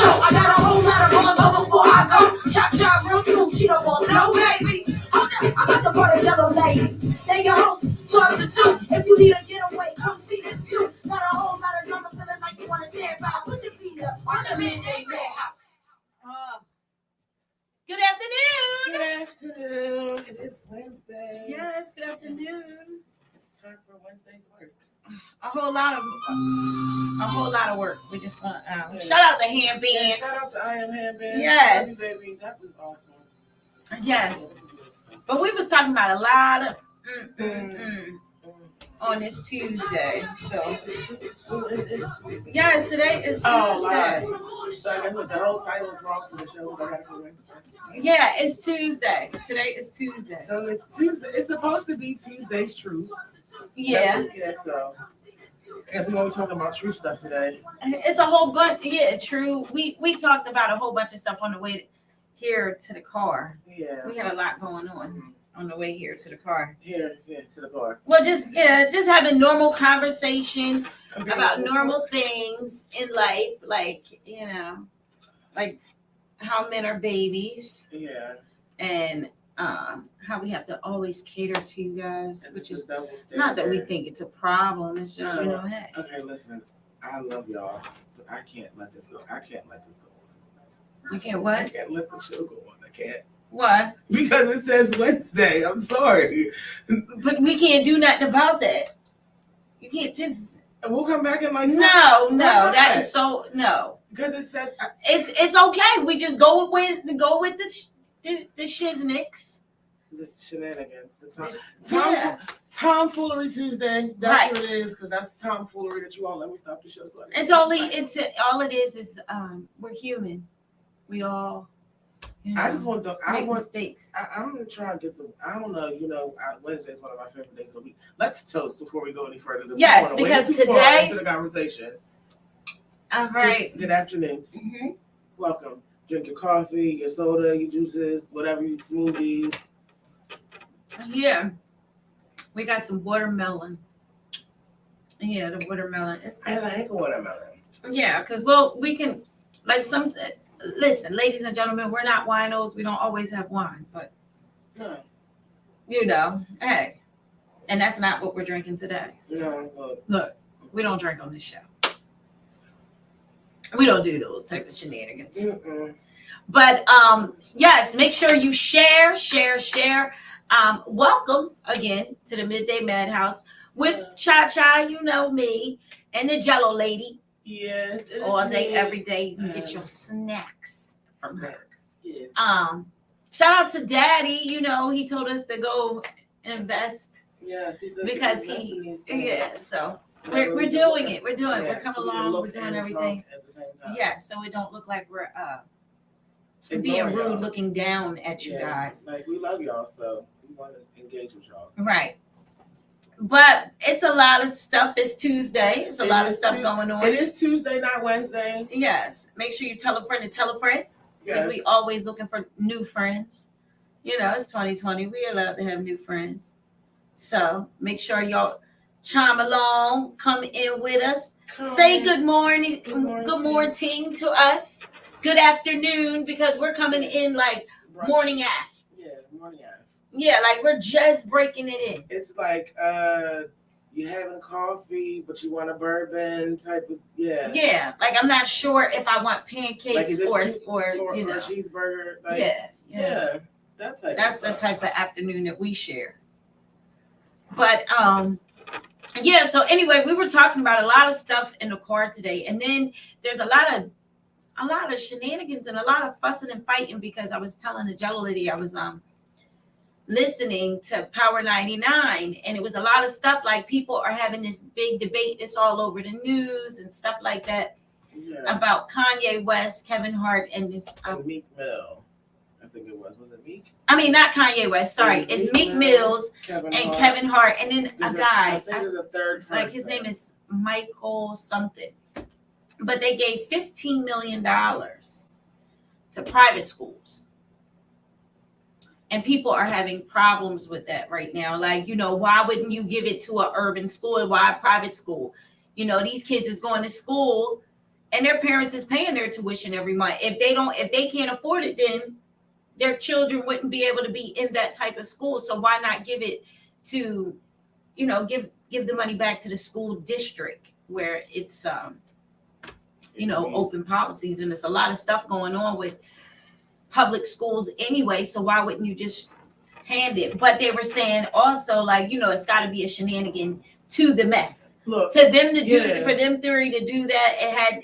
show. I got a whole lot of bars, but before I go, chop chop real smooth. She the boss, no baby. Hold up, I'm about to put a yellow lady. Stay your host, 12 to 2. If you need a getaway, come see this view. Got a whole lot of drama, feeling like you wanna stand by. Put your feet up, watch your midday madhouse. Good afternoon. Good afternoon. It is Wednesday. Yes, good afternoon. It's time for Wednesday's work. A whole lot of work. We just want shout out to Hand Bands. Yeah, shout out to I Am Hand Bands. Yes. Love you, baby. That was awesome. Yes. But we was talking about a lot of on this Tuesday. So yes, today is Tuesday. So I guess what the whole title is wrong for the show. I got it for Wednesday. Yeah, it's Tuesday. Today is Tuesday. So it's Tuesday. It's supposed to be Tuesday's Truth. Yeah. So I guess we're talking about true stuff today. It's a whole bunch. Yeah, true. We talked about a whole bunch of stuff on the way here to the car. Yeah. We had a lot going on the way here to the car. Here to the car. Well, just having normal conversation about normal things in life, like like how men are babies. Yeah. And how we have to always cater to you guys, And which is not not that we think it's a problem. It's just hey. Okay, listen. I love y'all, but I can't let this go. I can't let this go on. You can't what? I can't let the show go on. I can't. What? Because it says Wednesday. I'm sorry. But we can't do nothing about that. You can't just. We'll come back and No. That is so no. Because it said it's okay. We just go with the shiznicks. The shenanigans. Tomfoolery Tuesday. That's what it is, because that's tomfoolery that you all let me stop the show. So all it is we're human. We all I just want to make mistakes. I'm trying to get to Wednesday is one of my favorite days of the week. Let's toast before we go any further. Yes, because today into the conversation. All right. Good afternoon. Mm-hmm. Welcome. Drink your coffee, your soda, your juices, whatever, your smoothies. Yeah. We got some watermelon. Yeah, the watermelon. I like watermelon. Yeah, because we can listen, ladies and gentlemen, we're not winos. We don't always have wine, but no. Hey. And that's not what we're drinking today. So. No, look, we don't drink on this show. We don't do those type of shenanigans. Mm-mm. But yes, make sure you share. Welcome again to the Midday Madhouse with Cha-Cha, me, and the Jello Lady. Yes. All day, every day, you can get your snacks from her. Yes. Shout out to Daddy. He told us to go invest. Yes, because so we're doing it. We're doing it. We're coming along. We're doing everything. At the same time. Yes, so it don't look like we're being rude, y'all. Looking down at you guys. Like, we love y'all, so we want to engage with y'all. Right. But it's a lot of stuff. It's Tuesday. It's a lot of stuff going on. It is Tuesday, not Wednesday. Yes. Make sure you tell a friend to tell a friend. Because we always looking for new friends. It's 2020. We're allowed to have new friends. So make sure y'all chime along. Come in with us. Say good morning. Good morning to us. Good afternoon, because we're coming in like Brunch. Morning after. Yeah, morning after. Yeah, like we're just breaking it in. It's like you're having coffee, but you want a bourbon type of Yeah, like I'm not sure if I want pancakes or a cheeseburger. Like, yeah, that's the type of afternoon that we share. But so anyway, we were talking about a lot of stuff in the car today, and then there's a lot of shenanigans and a lot of fussing and fighting, because I was telling the Jello Lady I was listening to Power 99, and it was a lot of stuff like people are having this big debate. It's all over the news and stuff like that about Kanye West, Kevin Hart, and this Meek Mill. I think it was it Meek? I mean, not Kanye West. Sorry, it's Meek Mills Kevin Hart, and then a guy. I think there's a third person. Like his name is Michael something. But they gave $15 million to private schools. And people are having problems with that right now. Like, why wouldn't you give it to an urban school and why a private school? These kids is going to school and their parents is paying their tuition every month. If they can't afford it, then their children wouldn't be able to be in that type of school. So why not give it to, give the money back to the school district where it's open policies, and there's a lot of stuff going on with public schools anyway. So why wouldn't you just hand it? But they were saying also, like, it's got to be a shenanigan to the mess. Look, to them to do yeah. for them three to do that,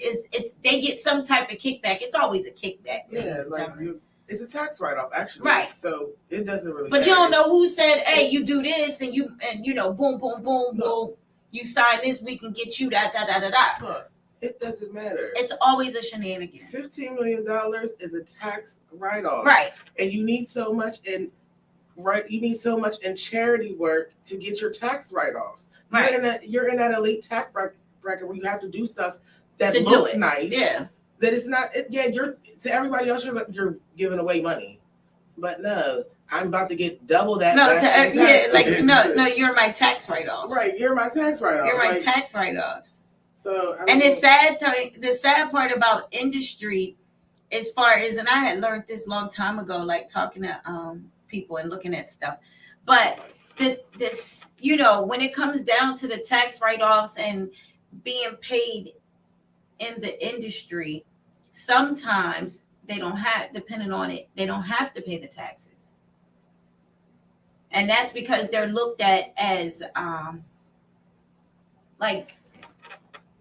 they get some type of kickback. It's always a kickback. Yeah, like it's a tax write-off actually. Right. So it doesn't really. But matter. you don't know who said, "Hey, you do this," and boom, boom, boom, boom. You sign this, we can get you that, da. Look, it doesn't matter. It's always a shenanigan. $15 million is a tax write-off, Right? And you need so much in charity work to get your tax write-offs. Right. You're in that elite tax bracket where you have to do stuff that To looks do it. nice. Yeah. That it's not. You're to everybody else. You're giving away money, but no, I'm about to get double that. No, back in taxes. no. You're my tax write-offs. Right, you're my tax write-off. You're my tax write-offs. So And the sad part about industry, as far as, and I had learned this long time ago, like talking to people and looking at stuff, but this, when it comes down to the tax write-offs and being paid in the industry, sometimes they don't have, depending on it, they don't have to pay the taxes. And that's because they're looked at as like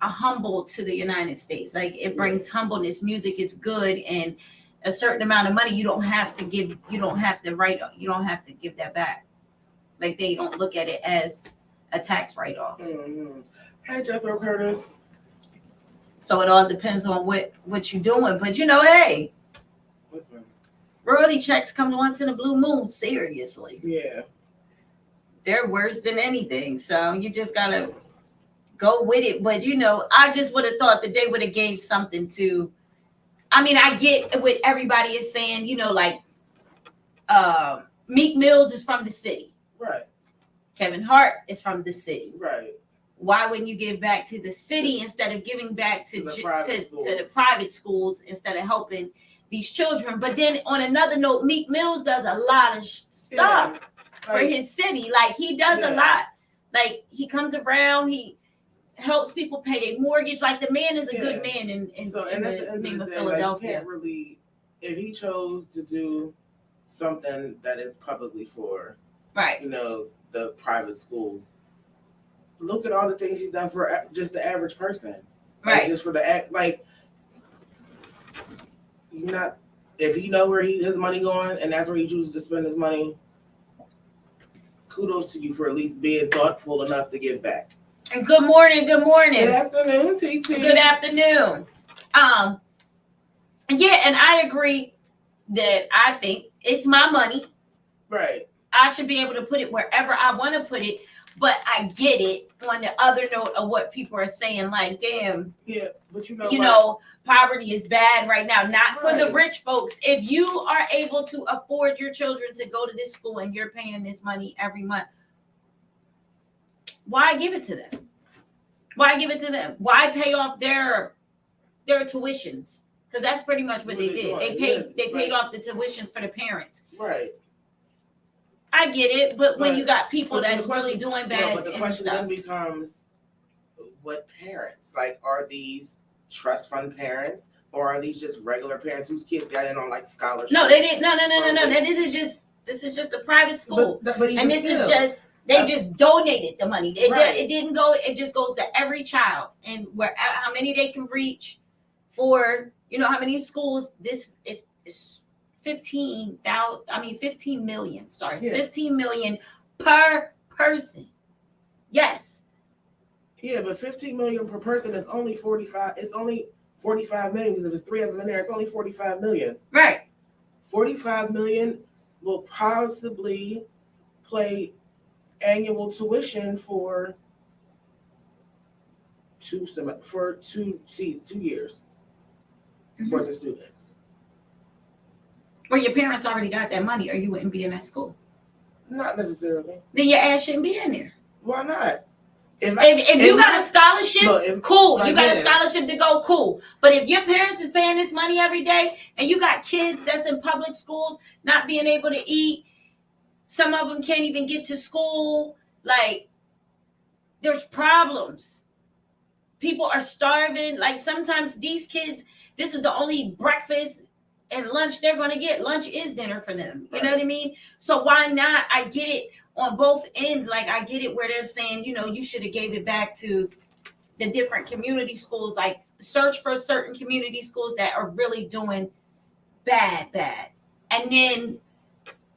a humble to the United States. Like, it brings humbleness. Music is good, and a certain amount of money you don't have to give that back. Like, they don't look at it as a tax write-off. Mm-hmm. Hey, Jethro Curtis. So it all depends on what you're doing. But hey, Listen. royalty checks come once in a blue moon. Seriously, Yeah, they're worse than anything. So you just gotta go with it. But I just would have thought that they would have gave something to. I mean, I get what everybody is saying. Meek Mills is from the city. right. Kevin Hart is from the city. Right. Why wouldn't you give back to the city instead of giving back to the private schools instead of helping these children? But then on another note, Meek Mills does a lot of stuff for his city. Like, he does a lot. Like, he comes around, he helps people pay their mortgage. Like, the man is a good man in the name of Philadelphia. Like, you can't really, if he chose to do something that is publicly for, right, the private school, look at all the things he's done for just the average person. Right. Like, just for if you know where his money going and that's where he chooses to spend his money, kudos to you for at least being thoughtful enough to give back. And good morning. Good afternoon, TT. Good afternoon. Yeah, and I agree that I think it's my money. Right. I should be able to put it wherever I want to put it. But I get it on the other note of what people are saying, like, damn, yeah, but poverty is bad right now. Not for the rich folks. If you are able to afford your children to go to this school and you're paying this money every month, why give it to them? Why give it to them? Why pay off their tuitions? Because that's pretty much what they did. They paid off the tuitions for the parents. Right. I get it, but when you got people that's really doing bad, but the question then becomes, what parents? Like, are these trust fund parents, or are these just regular parents whose kids got in on like scholarships? No, they didn't. No. This is just a private school, but and this is just they just donated the money. It didn't go. It just goes to every child, and how many they can reach for how many schools. This is 15,000. I mean 15 million. Sorry, it's 15 million per person. Yes. Yeah, but 15 million per person is only 45. It's only 45 million because if it's 3 of them in there, it's only 45 million. Right. 45 million will possibly pay annual tuition for 2 years worth of students. Well, your parents already got that money, or you wouldn't be in that school. Not necessarily. Then your ass shouldn't be in there. Why not? If you got a scholarship, cool. like, You got a yeah. scholarship to go, cool. But if your parents is paying this money every day and you got kids that's in public schools not being able to eat, some of them can't even get to school, like, there's problems. People are starving. Like, sometimes these kids, this is the only breakfast and lunch they're going to get. Lunch is dinner for them. You know what I mean? So why not? I get it on both ends. Like, I get it where they're saying, you should have gave it back to the different community schools. Like, search for certain community schools that are really doing bad. And then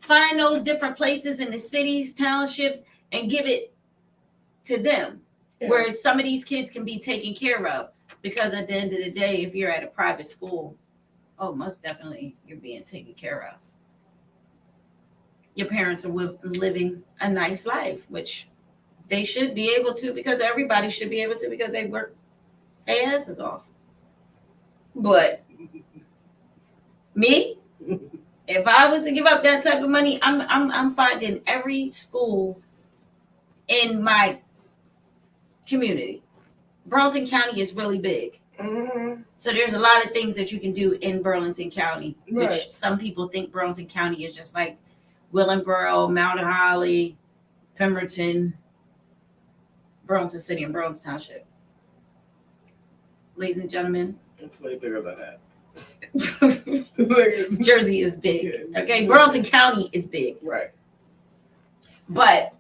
find those different places in the cities, townships, and give it to them. Yeah. Where some of these kids can be taken care of. Because at the end of the day, if you're at a private school, most definitely you're being taken care of. Your parents are living a nice life, which they should be able to, because everybody should be able to, because they work their asses off. But me, if I was to give up that type of money, I'm finding every school in my community. Burlington County is really big. Mm-hmm. So there's a lot of things that you can do in Burlington County, which some people think Burlington County is just like Willingboro, Mount Holly, Pemberton, Burlington City, and Burlington Township. Ladies and gentlemen, it's way bigger than that. Jersey is big. Okay, Burlington County is big. Right. But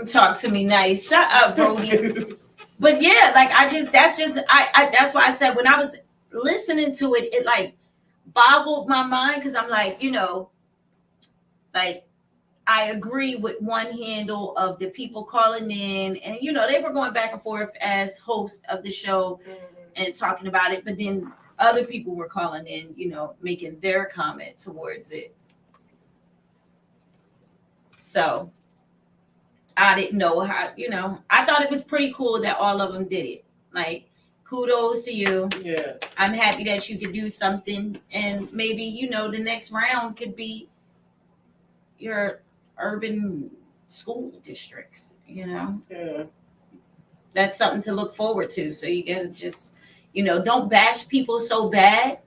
talk to me nice. Shut up, Brody. But yeah, like that's why I said when I was listening to it, it like boggled my mind, because I'm like, like I agree with one handle of the people calling in, and they were going back and forth as host of the show and talking about it, but then other people were calling in, making their comment towards it. So I didn't know how, I thought it was pretty cool that all of them did it. Like, kudos to you. Yeah. I'm happy that you could do something, and maybe, the next round could be your urban school districts, Yeah. That's something to look forward to. So you gotta just, don't bash people so bad.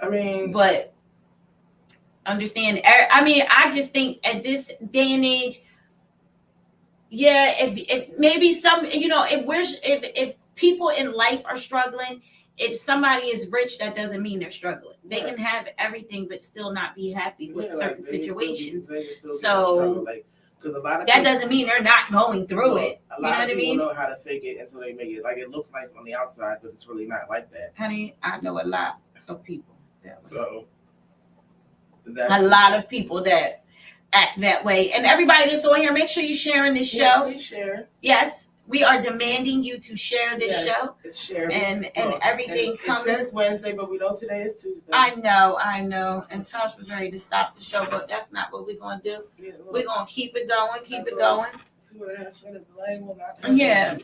I mean, but understand. I mean, I just think at this day and age, yeah, if maybe some, if people in life are struggling, if somebody is rich, that doesn't mean they're struggling. They can have everything but still not be happy with certain situations. So because a lot of that doesn't mean they're not going through it. A lot of people know how to fake it until they make it. Like, it looks nice on the outside, but it's really not like that. Honey, I know a lot of people that way. So a lot of people that act that way. And everybody that's on here, make sure you're sharing this show. Please share. Yes, we are demanding you to share this show. It's shared. And everything comes. It says Wednesday, but we know today is Tuesday. I know. And Tosh was ready to stop the show, but that's not what we're going to do. Yeah, we're going to keep it going, 2.5 minute delay will not. Yeah.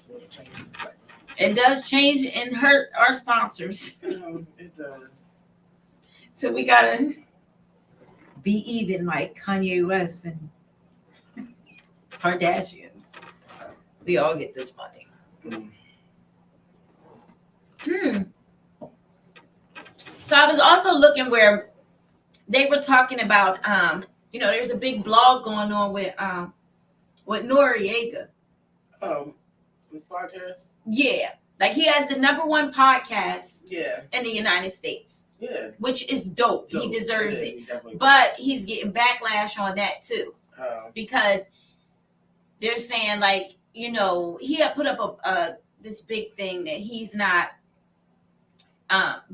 It does change and hurt our sponsors. It does. So we got to be even like Kanye West and Kardashians. We all get this money. So I was also looking where they were talking about, there's a big blog going on with Noriega. Oh, this podcast? Yeah. Like, he has the #1 podcast in the United States. Yeah. Which is dope. He deserves it. But he's getting backlash on that too. Because they're saying, like, he had put up this big thing that he's not,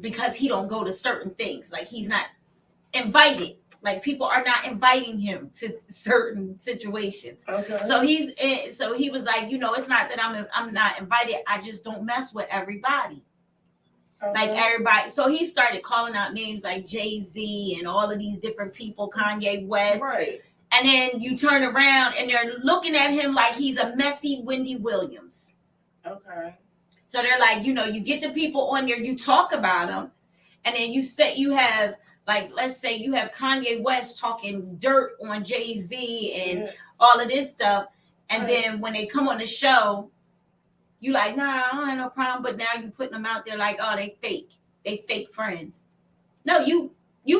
because he don't go to certain things. Like, he's not invited. Like, people are not inviting him to certain situations. Okay. So he was like, it's not that I'm not invited. I just don't mess with everybody. Okay. Like, everybody. So he started calling out names like Jay-Z and all of these different people, Kanye West. Right. And then you turn around and they're looking at him like he's a messy Wendy Williams. Okay. So they're like, you get the people on there, you talk about them, and then you have, like, let's say you have Kanye West talking dirt on Jay-Z and all of this stuff. And Right. then when they come on the show, you like, nah, I don't have no problem. But now you putting them out there like, oh, they fake friends. No, you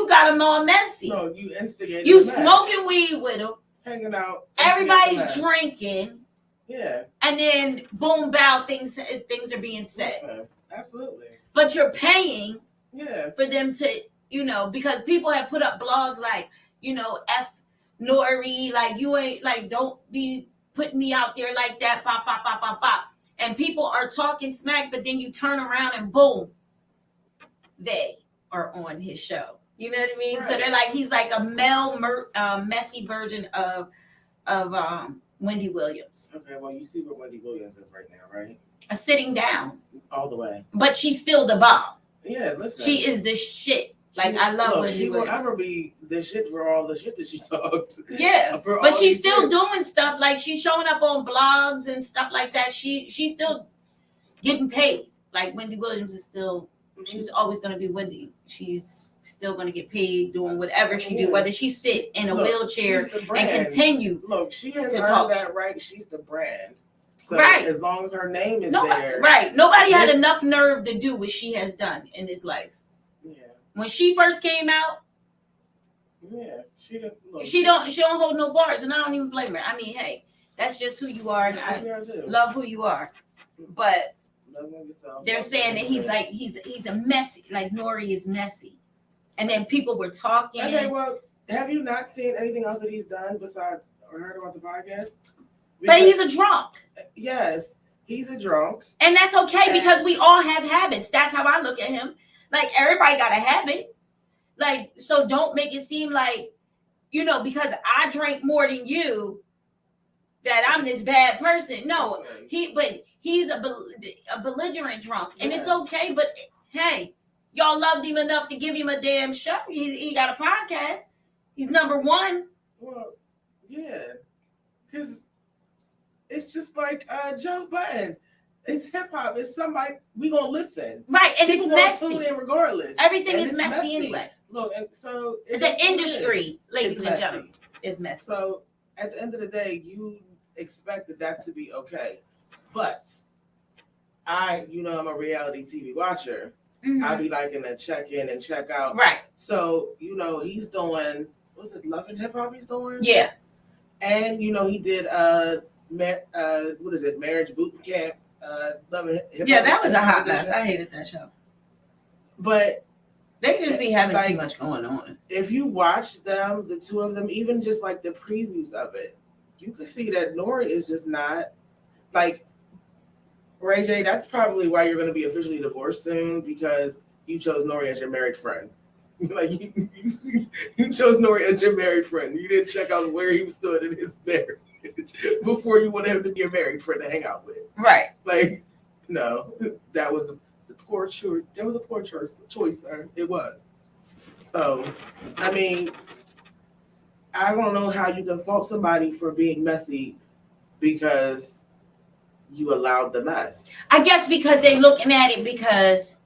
got them all messy. No, you instigated. You the mess. smoking weed with them. Hanging out. Everybody's instigating the mess. drinking. Yeah. And then boom, bow, things are being said. Listen, absolutely. But you're paying Yeah. for them to, because people have put up blogs like, F Nori, like you ain't like, don't be putting me out there like that, pop, pop, pop, pop, pop. And people are talking smack, but then you turn around and boom, they are on his show. You know what I mean? Right. So they're like, he's like a male messy version of Wendy Williams. Okay, well, you see where Wendy Williams is right now, right? Sitting down, All the way. but she's still the bomb. Yeah, listen. She is the shit. Like, I love Wendy She Williams. will ever be the shit for all the shit that she talked. Yeah, For but all she's these still years. doing stuff. Like, she's showing up on blogs and stuff like that. She's still getting paid. Like, Wendy Williams is still, she's always going to be Wendy. She's still going to get paid doing whatever she do, Yeah. whether she sit in a Look, wheelchair she's the and brand. continue. Look, she has to earned talk. that right. She's the brand. So Right. as long as her name is Nobody, there. right. Nobody had enough nerve to do what she has done in this life. Yeah. When she first came out, Yeah. She don't. Look, she don't hold no bars, and I don't even blame her. I mean, hey, that's just who you are, and That's I what I do. love who you are. But Love yourself. they're saying that he's like he's a messy, like Nori is messy. And then people were talking. Okay, well, have you not seen anything else that he's done besides or heard about the podcast? But he's a drunk. Yes, he's a drunk. And that's okay because we all have habits. That's how I look at him. Like, everybody got a habit. Like, so don't make it seem like, because I drank more than you, that I'm this bad person. No, he's a belligerent drunk. And it's Yes. okay. But hey, y'all loved him enough to give him a damn show. He got a podcast. He's number one. Well, yeah, because it's just like Joe Budden. It's hip hop. It's somebody we gonna listen. Right, and People it's gonna tune messy. in regardless. Everything And is it's messy anyway. Look, and so it is The what it is. industry, ladies It's and messy. gentlemen, is messy. So at the end of the day, you expected that to be okay, but I'm a reality TV watcher. Mhm. I be liking to check in and check out. Right. So he's doing. What's it? Love and Hip Hop. He's doing. Yeah. And he did what is it? Marriage Boot Camp. Love and Hip Hop. Yeah, that was a hot edition. mess. I hated that show. But They just be having Like- too much going on. if you watch them, the two of them, even just like the previews of it, you can see that Nori is just not like Ray J. That's probably why you're going to be officially divorced soon, because you chose Nori as your married friend. Like you chose Nori as your married friend. You didn't check out where he stood in his marriage before you wanted him to be a married friend to hang out with. Right. Like, no, that was the poor choice. That was a poor choice, sir. It was. So, I mean, I don't know how you can fault somebody for being messy because you allowed the mess. I guess because they're looking at it because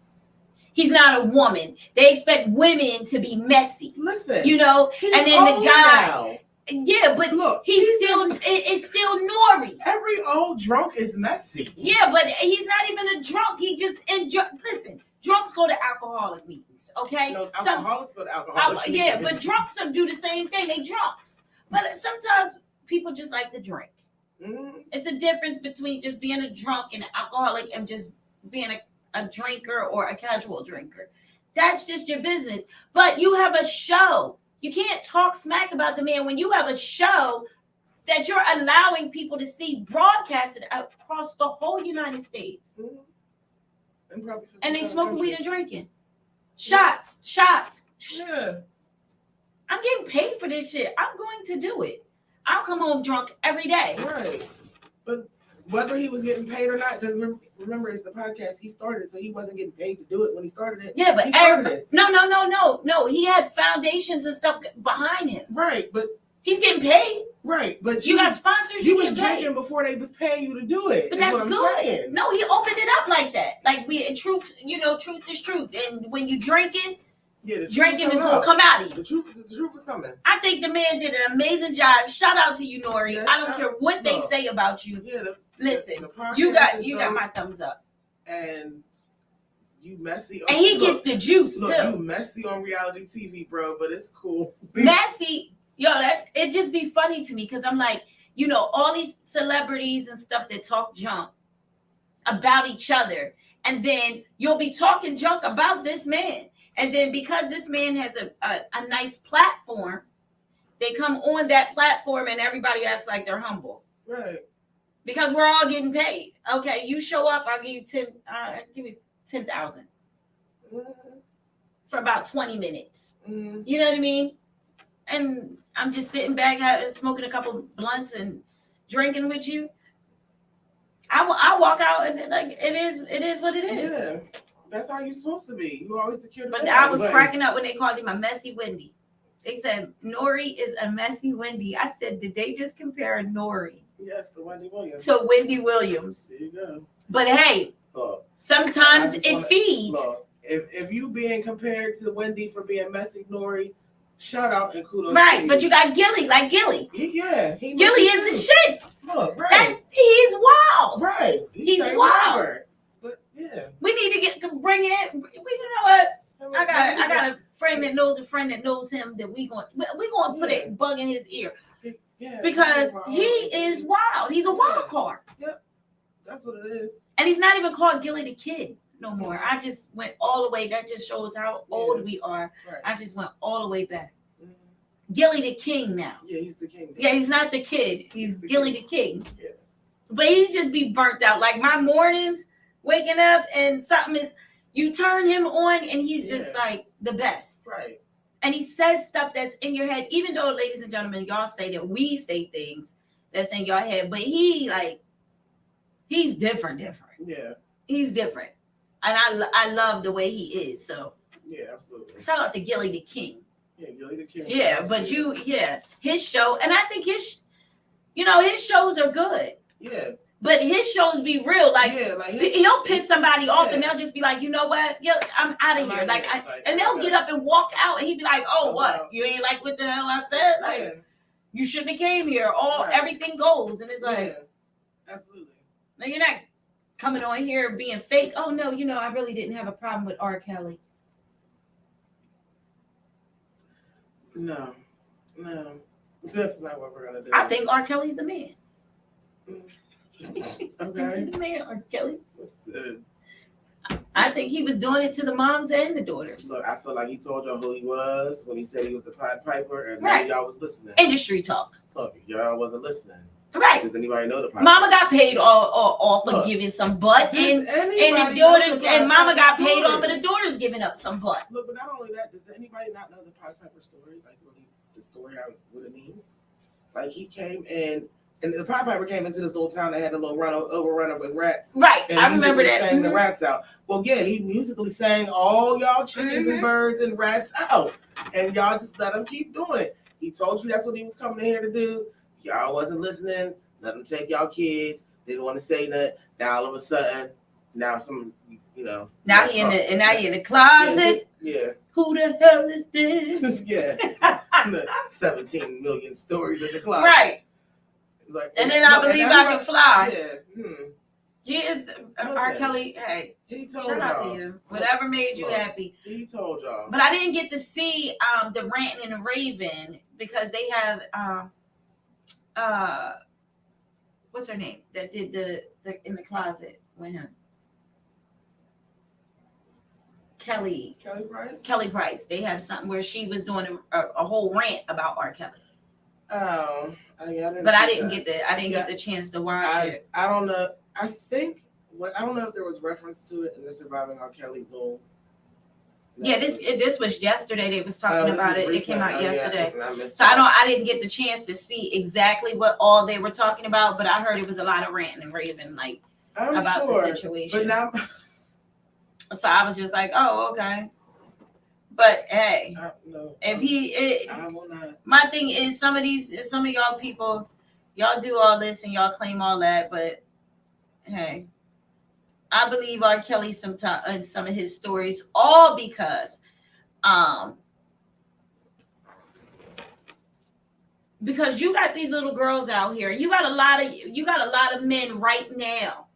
he's not a woman. They expect women to be messy. Listen, He's and then the old guy. now. Yeah, but Look, it's still Nori. every old drunk is messy. Yeah, but he's not even a drunk. He just listen. Drunks go to alcoholic meetings, okay? Alcoholics go to alcoholics. Yeah, but drunks do the same thing. They drunks. But sometimes people just like to drink. Mhm. It's a difference between just being a drunk and an alcoholic and just being a drinker or a casual drinker. That's just your business. But you have a show. You can't talk smack about the man when you have a show that you're allowing people to see broadcasted across the whole United States. Mhm. And they smoking weed and drinking. Shots. Yeah. I'm getting paid for this shit. I'm going to do it. I'll come home drunk every day. Right. But whether he was getting paid or not, because remember, it's the podcast he started, so he wasn't getting paid to do it when he started it. Yeah, but he started it. No. He had foundations and stuff behind him. Right, but He's getting paid. right, but You got sponsors. you You was get paid. drinking before they was paying you to do it. But is that's what I'm good. saying. No, he opened it up like that. Like truth is truth. And when you drinking, Yeah, the truth drinking is come gonna out. come out of you. The truth is coming. I think the man did an amazing job. Shout out to you, Nori. Yeah, I don't care what they say about you. Yeah, Listen, the podcast you got is my dope, thumbs up. and you messy. And he gets the juice Look, too. you messy on reality TV, bro, but it's cool. Messy, that it just be funny to me because I'm like, all these celebrities and stuff that talk junk about each other, and then you'll be talking junk about this man, and then because this man has a nice platform, they come on that platform and everybody acts like they're humble, Right? Because we're all getting paid. Okay, you show up, I'll give you 10,000 for about 20 minutes. Mm-hmm. You know what I mean? And I'm just sitting back, smoking a couple blunts and drinking with you. I walk out and like it is what it is. Yeah, that's how you're supposed to be. You always secure the But bag. I was cracking up when they called him a messy Wendy. They said Nori is a messy Wendy. I said, did they just compare Nori? Yes, to Wendy Williams. To Wendy Williams. There you go. But hey, sometimes it feeds. Look, if you being compared to Wendy for being messy, Nori, shout out and kudos. Right, but you got Gilly, like Gilly. Yeah, Gilly is the shit. Look, right. He's wild. Right. He's wild. Whatever. But yeah. We need to bring it. You know what? I got a friend that knows a friend that knows him that we going to put a bug in his ear. Yeah. Because he is wild. He's a wild card. Yep. That's what it is. And he's not even called Gilly the Kid no more. I just went all the way. That just shows how old we are. Right. I just went all the way back. Gilly the King now. Yeah, he's the king. Yeah, he's not the kid. He's Gilly the King. Yeah. But he just be burnt out. Like my mornings, waking up and something is, you turn him on and he's just like the best. Right. And he says stuff that's in your head, even though, ladies and gentlemen, y'all say that we say things that's in your head, but he's different. Yeah. He's different. And I love the way he is. So yeah, absolutely. Shout out to Gilly the King. Yeah, Gilly the King. Yeah, but his show, and I think his shows are good. Yeah. But his shows be real, he'll piss somebody off, and they'll just be like, you know what? Yeah, I'm out of here. And they'll get up and walk out, and he'd be like, oh, what? You ain't like what the hell I said? Like, you shouldn't have came here. Everything goes, and it's like, absolutely. No, you're not coming on here being fake. Oh no, I really didn't have a problem with R. Kelly. No, that's not what we're gonna do. I think R. Kelly's the man. Okay. The man, R. Kelly. I think he was doing it to the moms and the daughters. Look, I feel like he told y'all who he was when he said he was the Pied Piper, and right. y'all was listening. Industry talk. Look, y'all wasn't listening. Right. Does anybody know the Pied Mama Piper? got paid off of giving some butt, and the daughters, and Mama got paid off of the daughters giving up some butt. Look, but not only that, does anybody not know the Pied Piper story? Like, really, the story, what it means? Like, he came in. And the Pied Piper came into this little town that had a little overrunner with rats. Right, and I remember that. Sang the rats out. Well, yeah, he musically sang all y'all chickens and birds and rats out, and y'all just let him keep doing it. He told you that's what he was coming here to do. Y'all wasn't listening. Let him take y'all kids. Didn't want to say that. Now all of a sudden, now some, Now he in the closet. Yeah. Who the hell is this? Yeah. 17 million stories in the closet. Right. Like, and then I believe I can fly. Yeah. He is R. Kelly. Hey, he told shout y'all. out to you. Whatever made you happy. He told y'all. But I didn't get to see the Ranting and the Raven because they have what's her name that did the in the closet with him. Kelly Price. They have something where she was doing a whole rant about R. Kelly. Oh, yeah, but I didn't get the chance to watch it. I don't know. I don't know if there was reference to it in the Surviving R. Kelly Boom. Yeah, this was yesterday. They was talking about it. It came out yesterday. Yeah, so I didn't get the chance to see exactly what all they were talking about, but I heard it was a lot of ranting and raving about the situation. But now, so I was just like, oh, okay. But hey, I will not. My thing is some of y'all people, y'all do all this and y'all claim all that, but hey, I believe R. Kelly sometimes in some of his stories, all because Because you got these little girls out here. You got a lot of men right now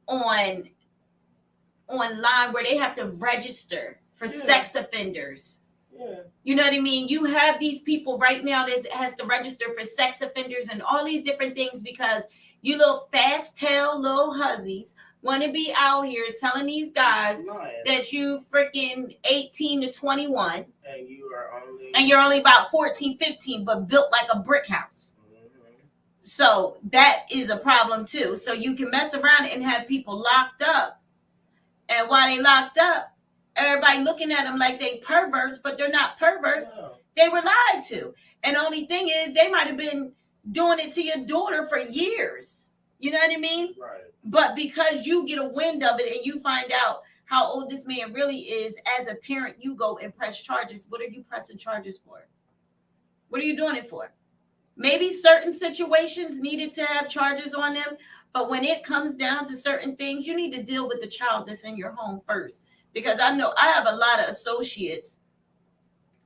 online where they have to register for sex offenders. Yeah. You know what I mean? You have these people right now that has to register for sex offenders and all these different things because you little fast tail little hussies want to be out here telling these guys that you freaking 18 to 21 and you're only about 14, 15, but built like a brick house. So that is a problem too. So you can mess around and have people locked up. And while they locked up, everybody looking at them like they perverts, but they're not perverts. No. They were lied to. And the only thing is they might have been doing it to your daughter for years. You know what I mean? Right. But because you get a wind of it and you find out how old this man really is, as a parent, you go and press charges. What are you pressing charges for? What are you doing it for? Maybe certain situations needed to have charges on them, but when it comes down to certain things, you need to deal with the child that's in your home first. Because I know I have a lot of associates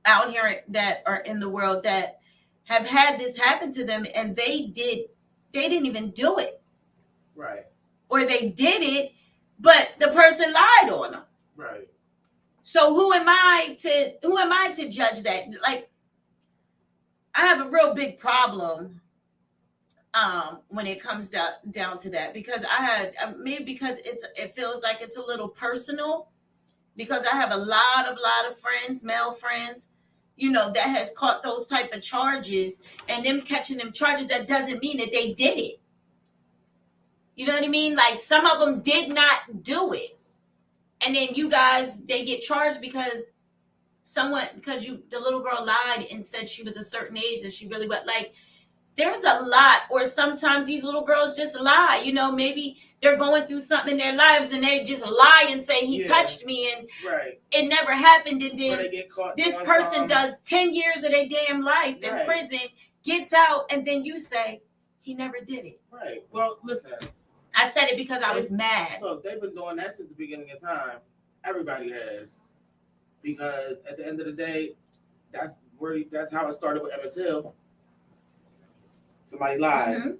out here that are in the world that have had this happen to them, and they didn't even do it. Right. Or they did it, but the person lied on them. Right. So who am I to judge that? Like, I have a real big problem when it comes down to that, because maybe because it feels like it's a little personal, because I have a lot of friends, male friends, that has caught those type of charges, and them catching them charges, that doesn't mean that they did it. You know what I mean? Like, some of them did not do it. And then you guys, they get charged because the little girl lied and said she was a certain age that she really was. Like, there's a lot, or sometimes these little girls just lie. Maybe they're going through something in their lives and they just lie and say he touched me, and it never happened. And then this person does 10 years of their damn life in prison, gets out, and then you say he never did it. Right. Well, listen. I said it because I was mad. Look, they've been doing that since the beginning of time. Everybody has. Because at the end of the day, that's how it started with Emmett Till. Somebody lied. Mm-hmm.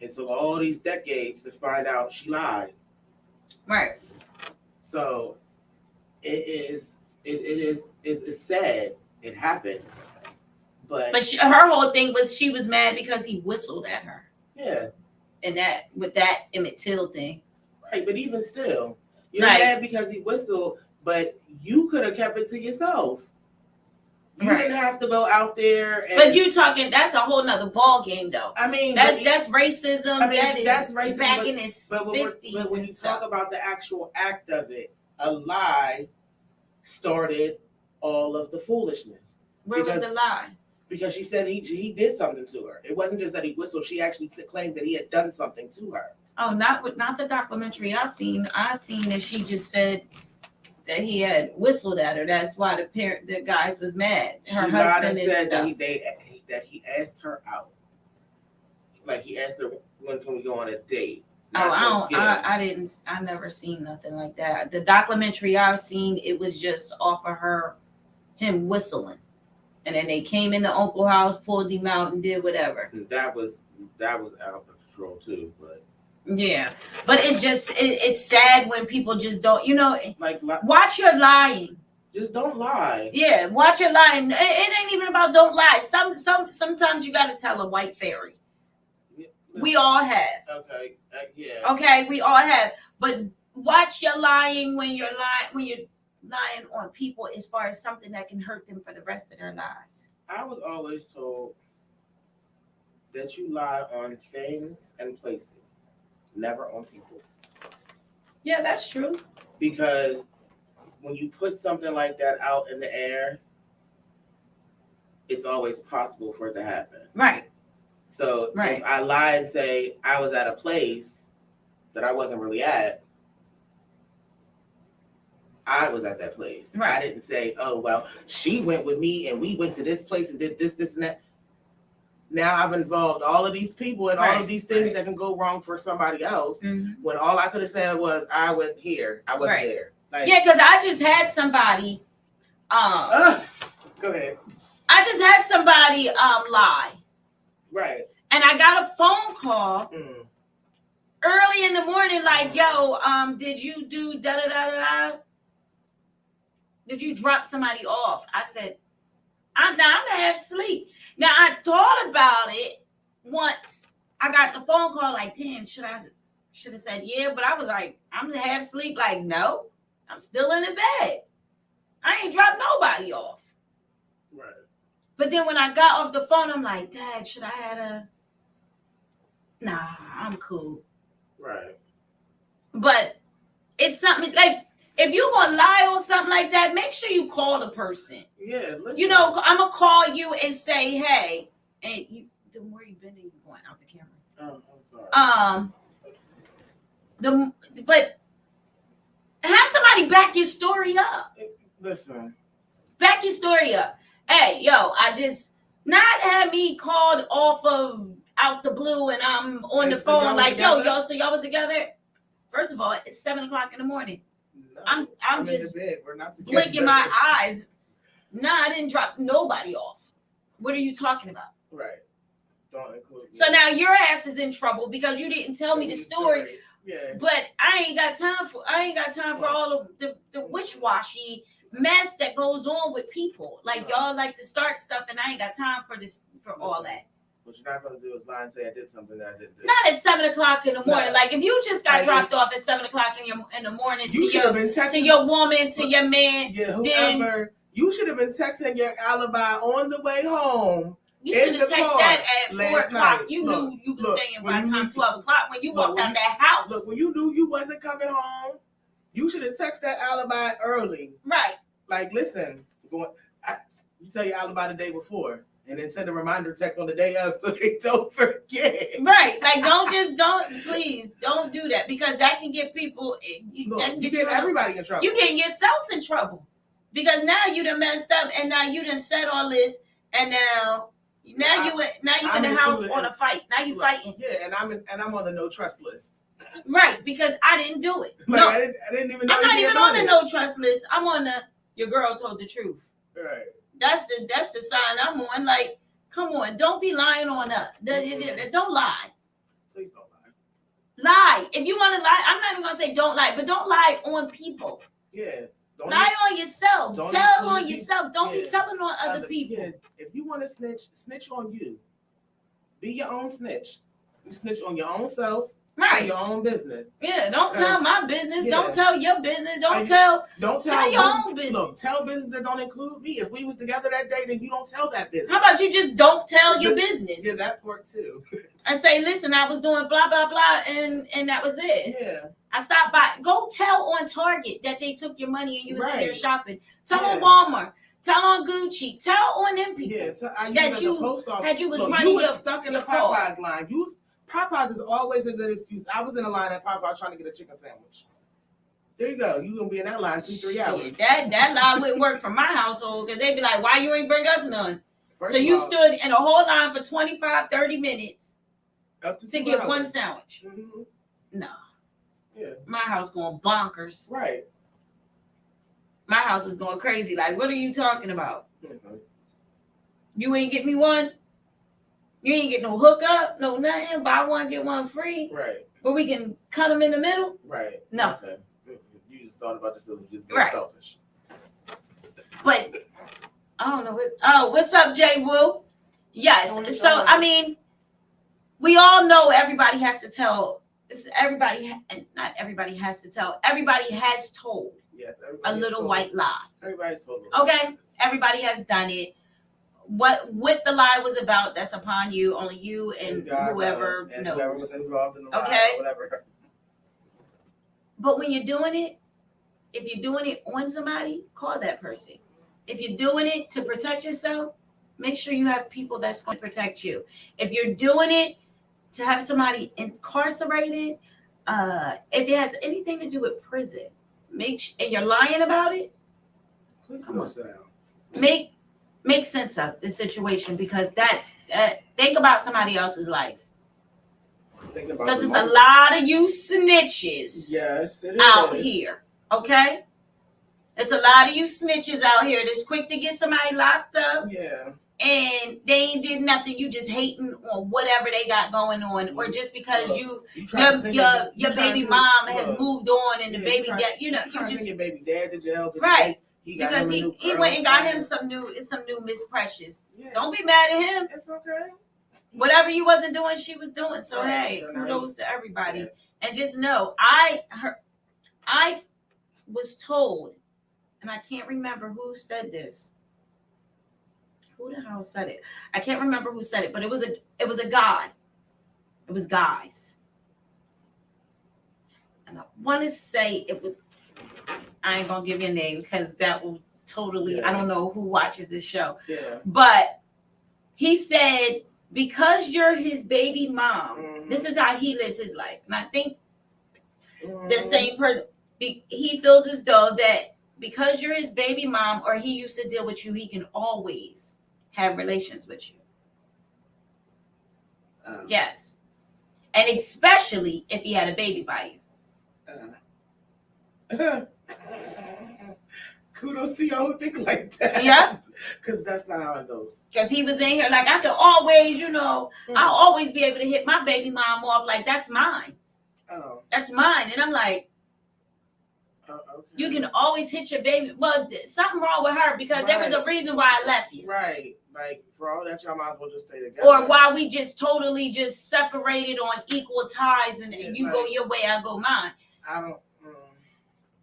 It took all these decades to find out she lied. Right. So it's sad. It happened. But her whole thing was she was mad because he whistled at her. Yeah. And that with that Emmett Till thing. Right, but even still, you're mad because he whistled, but you could have kept it to yourself. You didn't have to go out there. But you talking, that's a whole nother ball game, though. I mean, that's racism. I mean, that's racism. Back in his 50s. But when you talk about the actual act of it, a lie started all of the foolishness. Where was the lie? Because she said he did something to her. It wasn't just that he whistled. She actually claimed that he had done something to her. Oh, not the documentary I seen. I seen that she just said that he had whistled at her. That's why the guys was mad. Her husband and said stuff. that he asked her out. Like, he asked her, when can we go on a date? I never seen nothing like that. The documentary I've seen, it was just off of him whistling. And then they came in the Uncle house, pulled him out, and did whatever. That was out of control too, but yeah. But it's just it's sad when people just don't, like watch your lying. Just don't lie. Yeah, watch your lying. It ain't even about don't lie. Sometimes you got to tell a white fairy. Yeah, we all have. Okay. Yeah. Okay, we all have. But watch your lying when you're lying on people as far as something that can hurt them for the rest of their lives. I was always told that you lie on things and places, never on people. Yeah, that's true. Because when you put something like that out in the air, it's always possible for it to happen. Right. So if I lie and say I was at a place that I wasn't really at, I was at that place. Right. I didn't say, oh, well, she went with me and we went to this place and did this, and that. Now I've involved all of these people and all of these things that can go wrong for somebody else. Mm-hmm. When all I could have said was, I went here. I wasn't there. Like, yeah, because I just had somebody Go ahead. I just had somebody lie. Right. And I got a phone call Mm. early in the morning, like, yo, did you do da da da da da? Did you drop somebody off? I said, I'm half asleep. Now I thought about it once I got the phone call, like, damn, should have said yeah, but I was like, I'm half asleep, like, no, I'm still in the bed. I ain't dropped nobody off. Right. But then when I got off the phone, I'm like, Dad, should I have Nah, I'm cool. Right. But it's something like, if you're going to lie on something like that, make sure you call the person. Yeah. Listen. You know, I'm going to call you and say, hey, and you, the more you've been, you going out the camera. Oh, I'm sorry. But have somebody back your story up. Listen. Back your story up. Hey, yo, I just not have me called off of out the blue and I'm on the phone like, yo, so y'all was together. First of all, it's 7:00 in the morning. No, I'm just in the bed. We're not blinking my eyes. Nah, I didn't drop nobody off. What are you talking about? Right. Don't include me. So now your ass is in trouble because you didn't tell me the story. Yeah. But I ain't got time for all of the wish-washy mess that goes on with people. Like, y'all like to start stuff and I ain't got time for this, for all that. What you're not gonna do is lie and say I did something that I didn't do. Not at 7:00 in the morning. No. Like, if you just got dropped off at 7:00 in the morning You should have been texting to your woman, to your man. Yeah, whoever. You should have been texting your alibi on the way home. You should have texted that at 4:00. Night. You knew you was staying by the time 12:00 when you walked out that house. Look, when you knew you wasn't coming home, you should have texted that alibi early. Right. Like, listen, you tell your alibi the day before. And then send a reminder text on the day of so they don't forget. Right. Like, please don't do that because that can get people, you get everybody in trouble. You get yourself in trouble because now you done messed up and now you done said all this and now you in the house on a fight. Now you fighting. Yeah, and I'm on the no trust list. Right, because I didn't do it. Like, no, I didn't even know. I'm not even on the no trust list. I'm on the your girl told the truth. Right. That's the sign I'm on. Like, come on, don't be lying on us. Don't lie. Please don't lie. Lie. If you want to lie, I'm not even gonna say don't lie, but don't lie on people. Yeah. Lie on yourself. Tell on yourself. Don't be telling on other people. Yeah. If you want to snitch on you. Be your own snitch. You snitch on your own self. Right. Your own business. Yeah, don't tell my business. Yeah. Don't tell your business. Don't tell your own business. Look, tell business that don't include me. If we was together that day, then you don't tell that business. How about you just don't tell your business? Yeah, that part too. I say, listen, I was doing blah, blah, blah, and that was it. Yeah. I stopped by. Go tell on Target that they took your money and you was in there shopping. Tell on Walmart. Tell on Gucci. Tell on them people. Yeah, that you was running. You was stuck in the Popeyes line. Popeyes is always a good excuse. I was in a line at Popeyes trying to get a chicken sandwich. There you go. You're going to be in that line 2-3 hours. That line wouldn't work for my household because they'd be like, why you ain't bring us none? First you stood in a whole line for 25, 30 minutes to get one sandwich. Mm-hmm. No. Yeah. My house going bonkers. Right. My house is going crazy. Like, what are you talking about? Listen. You ain't get me one? You ain't get no hookup, no nothing. Buy one, get one free. Right. Where we can cut them in the middle. Right. Nothing. You just thought about this. It was just being selfish. But I don't know. What's up, Jay Woo? Yes. So I mean, we all know everybody has to tell. Not everybody has to tell. Everybody has told. Yes. A little white lie. Everybody's told. Okay. Everybody has done it. What the lie was about, that's upon you. Only you and whoever knows. Whoever was involved in the lie or whatever. But when you're doing it, if you're doing it on somebody, call that person. If you're doing it to protect yourself, make sure you have people that's going to protect you. If you're doing it to have somebody incarcerated, if it has anything to do with prison, and you're lying about it, please don't sit down. Make sense of the situation because think about somebody else's life. Because there's a lot of you snitches out here. Okay? It's a lot of you snitches out here that's quick to get somebody locked up. Yeah. And they ain't did nothing. You just hating on whatever they got going on, or just because your baby mom has moved on and the baby dad, you know, you just your baby dad to jail, right? Because he went and got him some new Miss Precious. Yeah. Don't be mad at him. It's okay. Whatever you wasn't doing, she was doing. So hey, kudos to everybody. Yeah. And just know, I was told, and I can't remember who said this. Who the hell said it? I can't remember who said it, but it was a guy. It was guys. And I want to say it was, I ain't gonna give you a name because that will totally, I don't know who watches this show. Yeah. But he said, because you're his baby mom, this is how he lives his life. And I think the same person, he feels as though that because you're his baby mom or he used to deal with you, he can always have relations with you. Yes. And especially if he had a baby by you. Kudos to y'all who think like that. Yeah. Because that's not how it goes. Because he was in here like, I can always, I'll always be able to hit my baby mom off like, that's mine. Oh. That's mine. And I'm like, okay. You can always hit your baby. Well, something wrong with her because there was a reason why I left you. Right. Like, for all that, y'all might as well just stay together. Or why we just totally just separated on equal ties and you go your way, I go mine. I don't.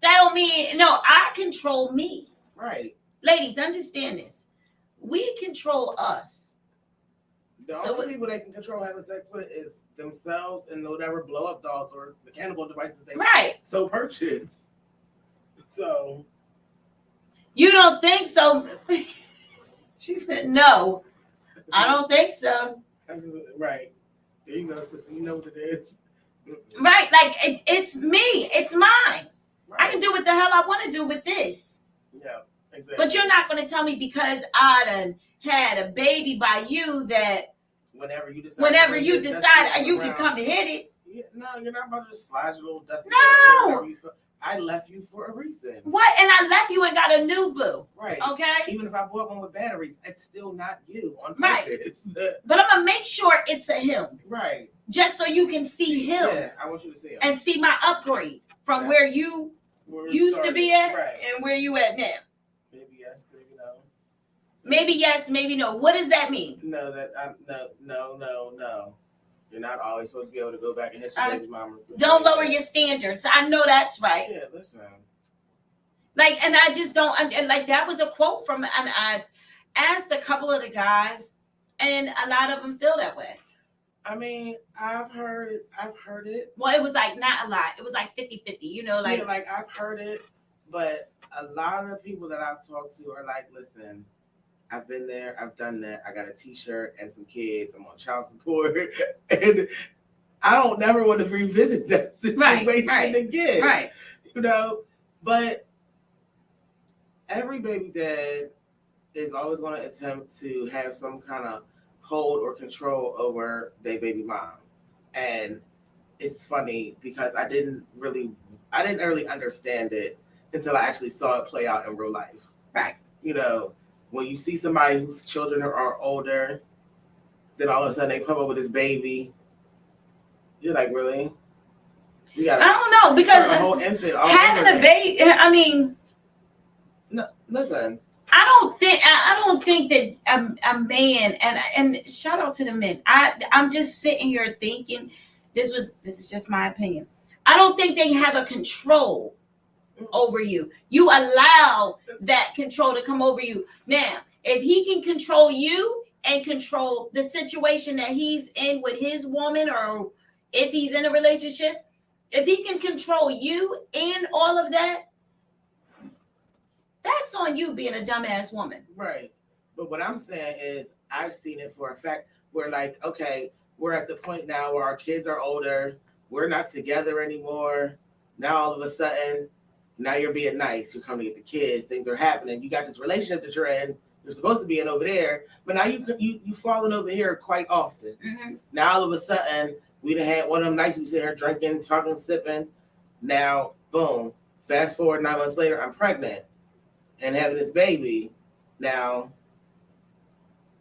That don't mean, no, I control me. Right. Ladies, understand this. We control us. The only people they can control having sex with is themselves and whatever blow-up dolls or mechanical devices they so purchase. So. You don't think so? She said, no, I don't think so. Right. There you go, sister. You know what it is. Right. Like, it's me. It's mine. Right. I can do what the hell I want to do with this. Yeah, exactly. But you're not going to tell me because I done had a baby by you that whenever you decide you can come to hit it. Yeah, no, you're not about to just slide your little dusty. No. I left you for a reason. What? And I left you and got a new boo. Right. Okay. Even if I bought one with batteries, it's still not you on purpose. Right. But I'm gonna make sure it's a him. Right. Just so you can see him. Yeah, I want you to see him. And see my upgrade from where you used to be at and where you at now. Maybe yes, maybe no. Maybe yes, maybe no. What does that mean? No, no. You're not always supposed to be able to go back and hit your baby's mama. Don't lower your standards. I know that's right. Yeah, listen. Like, and I just don't, and like that was a quote from, and I asked a couple of the guys, and a lot of them feel that way. I mean, I've heard it. Well, it was like not a lot. It was like 50-50, like. Yeah, like I've heard it, but a lot of the people that I've talked to are like, listen, I've been there, I've done that. I got a t-shirt and some kids. I'm on child support. And I don't never want to revisit that situation again. Right. But every baby dad is always going to attempt to have some kind of hold or control over their baby mom. And it's funny because I didn't really understand it until I actually saw it play out in real life. Right. When you see somebody whose children are older, then all of a sudden they come up with this baby. You're like, really? I don't know, because a whole infant having a baby. I mean, no. Listen, I don't think that a man and shout out to the men. I'm just sitting here thinking this is just my opinion. I don't think they have a control over you. You allow that control to come over you. Now, if he can control you and control the situation that he's in with his woman, or if he's in a relationship, if he can control you and all of that, that's on you being a dumbass woman. Right. But what I'm saying is I've seen it for a fact where, like, okay, we're at the point now where our kids are older. We're not together anymore. Now all of a sudden, now you're being nice. You're coming to get the kids. Things are happening. You got this relationship that you're in. You're supposed to be in over there. But now you falling over here quite often. Mm-hmm. Now all of a sudden, we done had one of them nights we sit here drinking, talking, sipping. Now, boom. Fast forward 9 months later, I'm pregnant. and having this baby. Now,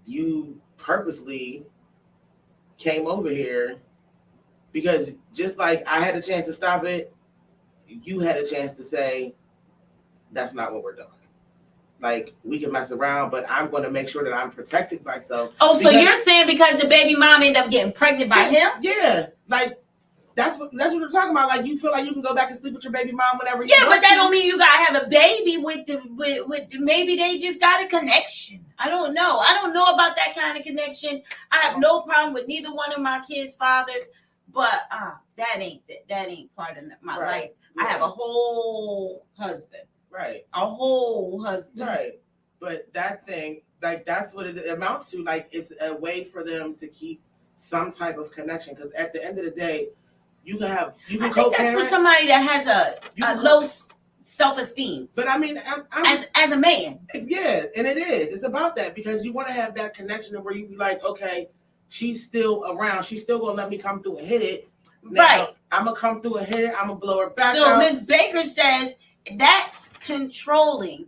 you purposely came over here because just like I had a chance to stop it, you had a chance to say, that's not what we're doing. Like, we can mess around, but I'm going to make sure that I'm protecting myself. Oh, so you're saying because the baby mom ended up getting pregnant by him? Yeah. Like, that's what we're talking about. Like, you feel like you can go back and sleep with your baby mom whenever you Yeah, want but that to. don't mean you gotta have a baby with maybe they just got a connection. I don't know. I don't know about that kind of connection. I have no problem with neither one of my kids' fathers, but that ain't part of my life. Yeah. I have a whole husband. Right. A whole husband. Right. But that thing, like, that's what it amounts to. Like, it's a way for them to keep some type of connection. Because at the end of the day, you can I think that's for somebody that has a low self-esteem. But I mean, as a man. Yeah, and it is. It's about that because you want to have that connection where you be like, okay, she's still around. She's still going to let me come through and hit it. Now, right. I'm going to come through and hit it. I'm going to blow her back out. So Ms. Baker says that's controlling.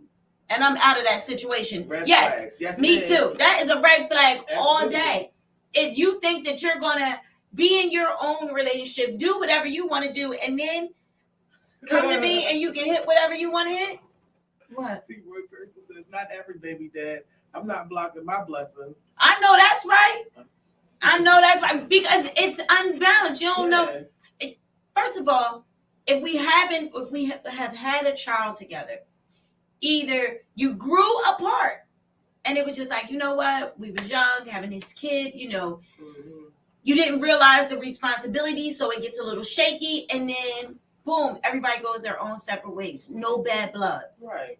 And I'm out of that situation. Yes, me too. That is a red flag all day. If you think that you're going to be in your own relationship, do whatever you want to do, and then come to me and you can hit whatever you want to hit. What? See, Roy Person says, not every baby dad. I'm not blocking my blessings. I know that's right. I know that's right. Because it's unbalanced. You don't know. First of all, if we have had a child together, either you grew apart and it was just like, you know what, we were young, having this kid, you didn't realize the responsibility, so it gets a little shaky, and then boom, everybody goes their own separate ways. No bad blood. Right.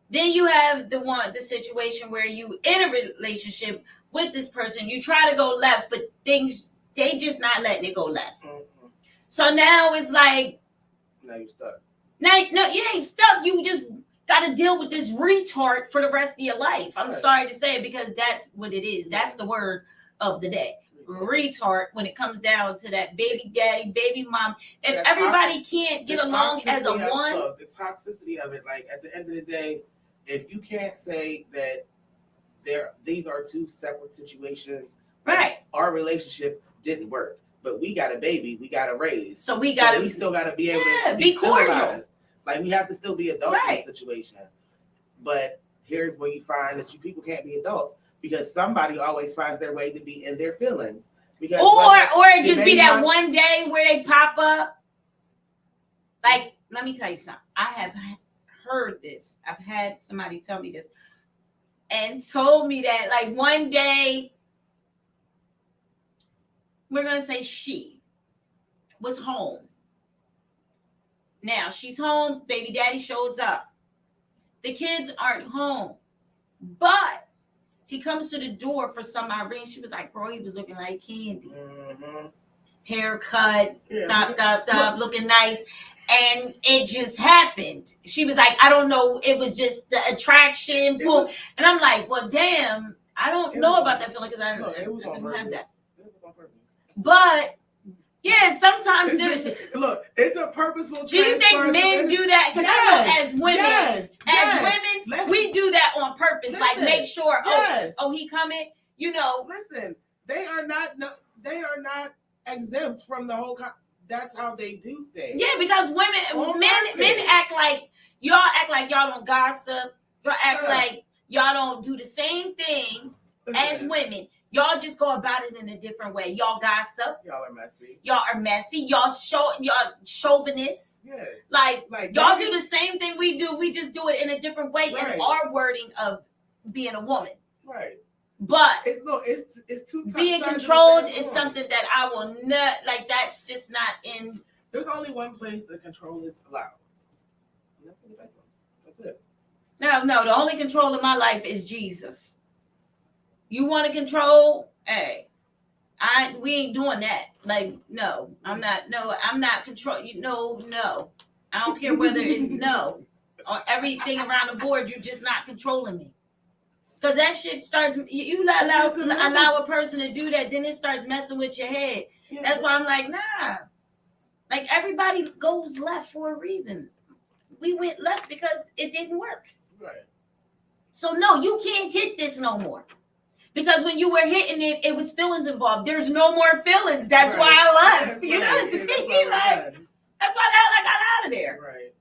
Then you have the situation where you in a relationship with this person, you try to go left, but they just not letting it go left. Mm-hmm. So now it's like, now you're stuck. No, you ain't stuck. You just got to deal with this retard for the rest of your life. I'm sorry to say it because that's what it is. That's the word of the day. Retard when it comes down to that baby daddy, baby mom. If that everybody can't get along as a one. The toxicity of it, like at the end of the day, if you can't say that these are two separate situations, right? Our relationship didn't work. But we got a baby, we got to raise. So we still got to be able to be cordial. Civilized. Like we have to still be adults in the situation. But here's where you find that people can't be adults because somebody always finds their way to be in their feelings. Because or it just be that one day where they pop up. Like, let me tell you something. I have heard this. I've had somebody tell me this and told me that like one day, we're going to say she was home. Now she's home. Baby daddy shows up. The kids aren't home. But he comes to the door for some Irene. She was like, girl, he was looking like candy. Mm-hmm. Haircut, looking nice. And it just happened. She was like, I don't know. It was just the attraction. And I'm like, well, damn. I don't know about that feeling because I didn't have that. But yeah, sometimes look, it's a purposeful. Do you think men do that? Because I know as women, women, we do that on purpose. Listen, like make sure, oh, he coming. Listen, they are not exempt from the whole. That's how they do things. Yeah, because men act like y'all don't gossip. Y'all act like y'all don't do the same thing as women. Y'all just go about it in a different way. Y'all gossip. Y'all are messy. Y'all chauvinists. Yeah. Like y'all do the same thing we do. We just do it in a different way in our wording of being a woman. Right. But it's too being controlled is something that I will not like. That's just not in. There's only one place that control is allowed. And that's in the bedroom. That's it. No. The only control in my life is Jesus. You want to control? Hey, we ain't doing that. Like, no, I'm not controlling. No. I don't care whether it's no or everything around the board. You're just not controlling me. Because that shit starts. You allow a person to do that, then it starts messing with your head. Yeah. That's why I'm like, nah. Like everybody goes left for a reason. We went left because it didn't work. Right. So no, you can't hit this no more. Because when you were hitting it, it was feelings involved. There's no more feelings. That's why I left. You know what I mean? That's why the hell I got out of there. Right.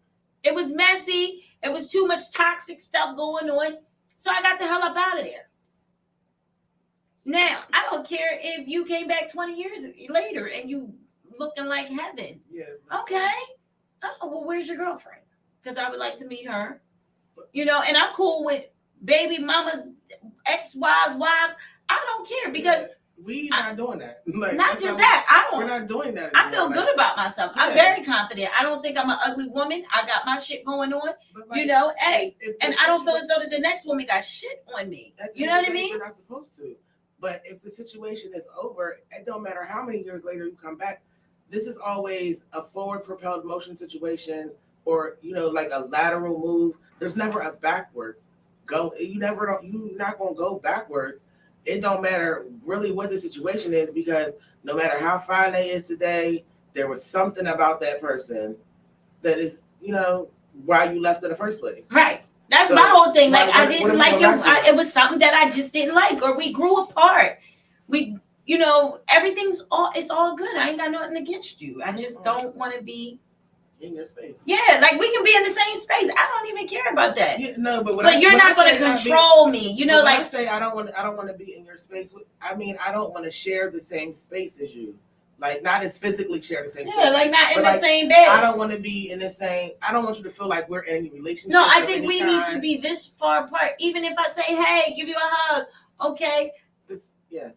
It was messy. It was too much toxic stuff going on. So I got the hell up out of there. Now, I don't care if you came back 20 years later and you looking like heaven. Yeah. Okay. Oh, well, where's your girlfriend? Because I would like to meet her. You know, and I'm cool with baby mama, ex-wives, wives. I don't care because we not doing that. Like, not just that. We're not doing that. I feel good about myself. I'm very confident. I don't think I'm an ugly woman. I got my shit going on. Like, you know, hey, and I don't feel as though that the next woman got shit on me. You know what I mean? You're not supposed to. But if the situation is over, it don't matter how many years later you come back. This is always a forward propelled motion situation, or you know, like a lateral move. There's never a backwards go. You're not gonna go backwards. It don't matter really what the situation is, because no matter how fine they is today, there was something about that person that is, you know, why you left in the first place. Right. That's my whole thing. Like, I didn't like you. It was something that I just didn't like, or we grew apart. We, you know, it's all good. I ain't got nothing against you. I just don't want to be in your space. Yeah, like we can be in the same space. I don't even care about that. Yeah, no, but you're not going to control me. You know, like I say, I don't want to be in your space. I mean, I don't want to share the same space as you. Like, not as physically share the same space. Yeah, like not in the same bed. I don't want to be in the same. I don't want you to feel like we're in any relationship. No, I think we need to be this far apart. Even if I say, "Hey, give you a hug," okay? Yeah.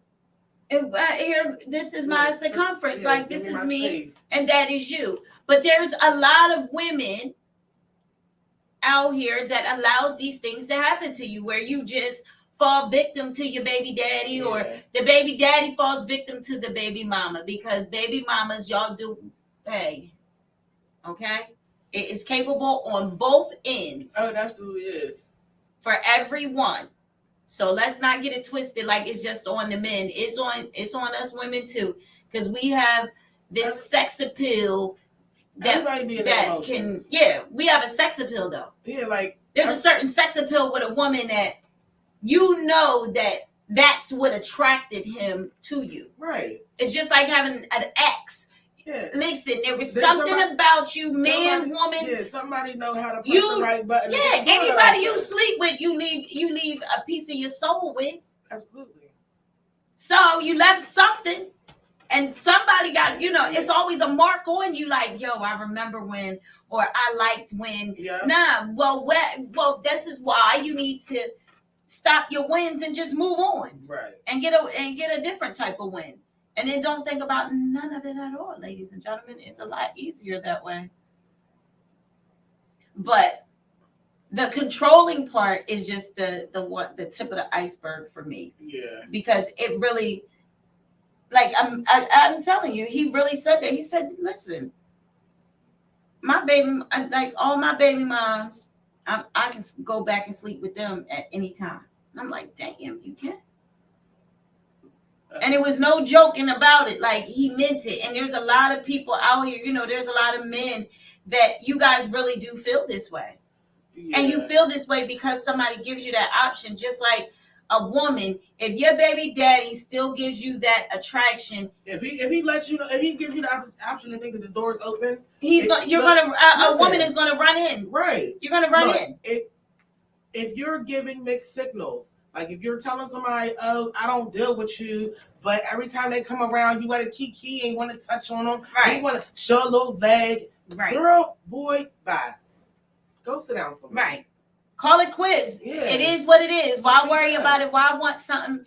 And here, this is my circumference. Like this is me, and that is you. But there's a lot of women out here that allows these things to happen to you, where you just fall victim to your baby daddy, or the baby daddy falls victim to the baby mama, because baby mamas, y'all do, hey, okay? It is capable on both ends. Oh, it absolutely is. For everyone. So let's not get it twisted like it's just on the men. It's on us women too, because we have this sex appeal that can, we have a sex appeal though. Yeah, like there's a certain sex appeal with a woman that you know that's what attracted him to you. Right. It's just like having an ex. Yeah. Listen, there was something about you, man, woman. Yeah, somebody know how to press the right button. Yeah, anybody you sleep with, you leave a piece of your soul with. Absolutely. So you left something, and somebody got, you know, it's always a mark on you. Like, yo, I remember when, or I liked when. Yeah. Nah, well, this is why you need to stop your wins and just move on. Right. And get a different type of win. And then don't think about none of it at all, ladies and gentlemen. It's a lot easier that way. But the controlling part is just the tip of the iceberg for me. Yeah. Because it really, like I'm telling you, he really said that. He said, listen, my baby, like all my baby moms, I can go back and sleep with them at any time. And I'm like, damn, you can. And it was no joking about it. Like, he meant it. And there's a lot of people out here, you know, there's a lot of men that you guys really do feel this way. Yeah. And you feel this way because somebody gives you that option. Just like a woman, if your baby daddy still gives you that attraction, if he lets you know, if he gives you the option to think that the door's open, a woman is gonna run in. Right. You're gonna run in. If you're giving mixed signals, like if you're telling somebody, oh, I don't deal with you, but every time they come around, you want to kiki and want to touch on them, right? You want to show a little leg, right? Girl, boy, bye. Go sit down somewhere. Right. Call it quits. Yeah. It is what it is. Why worry about it? Why want something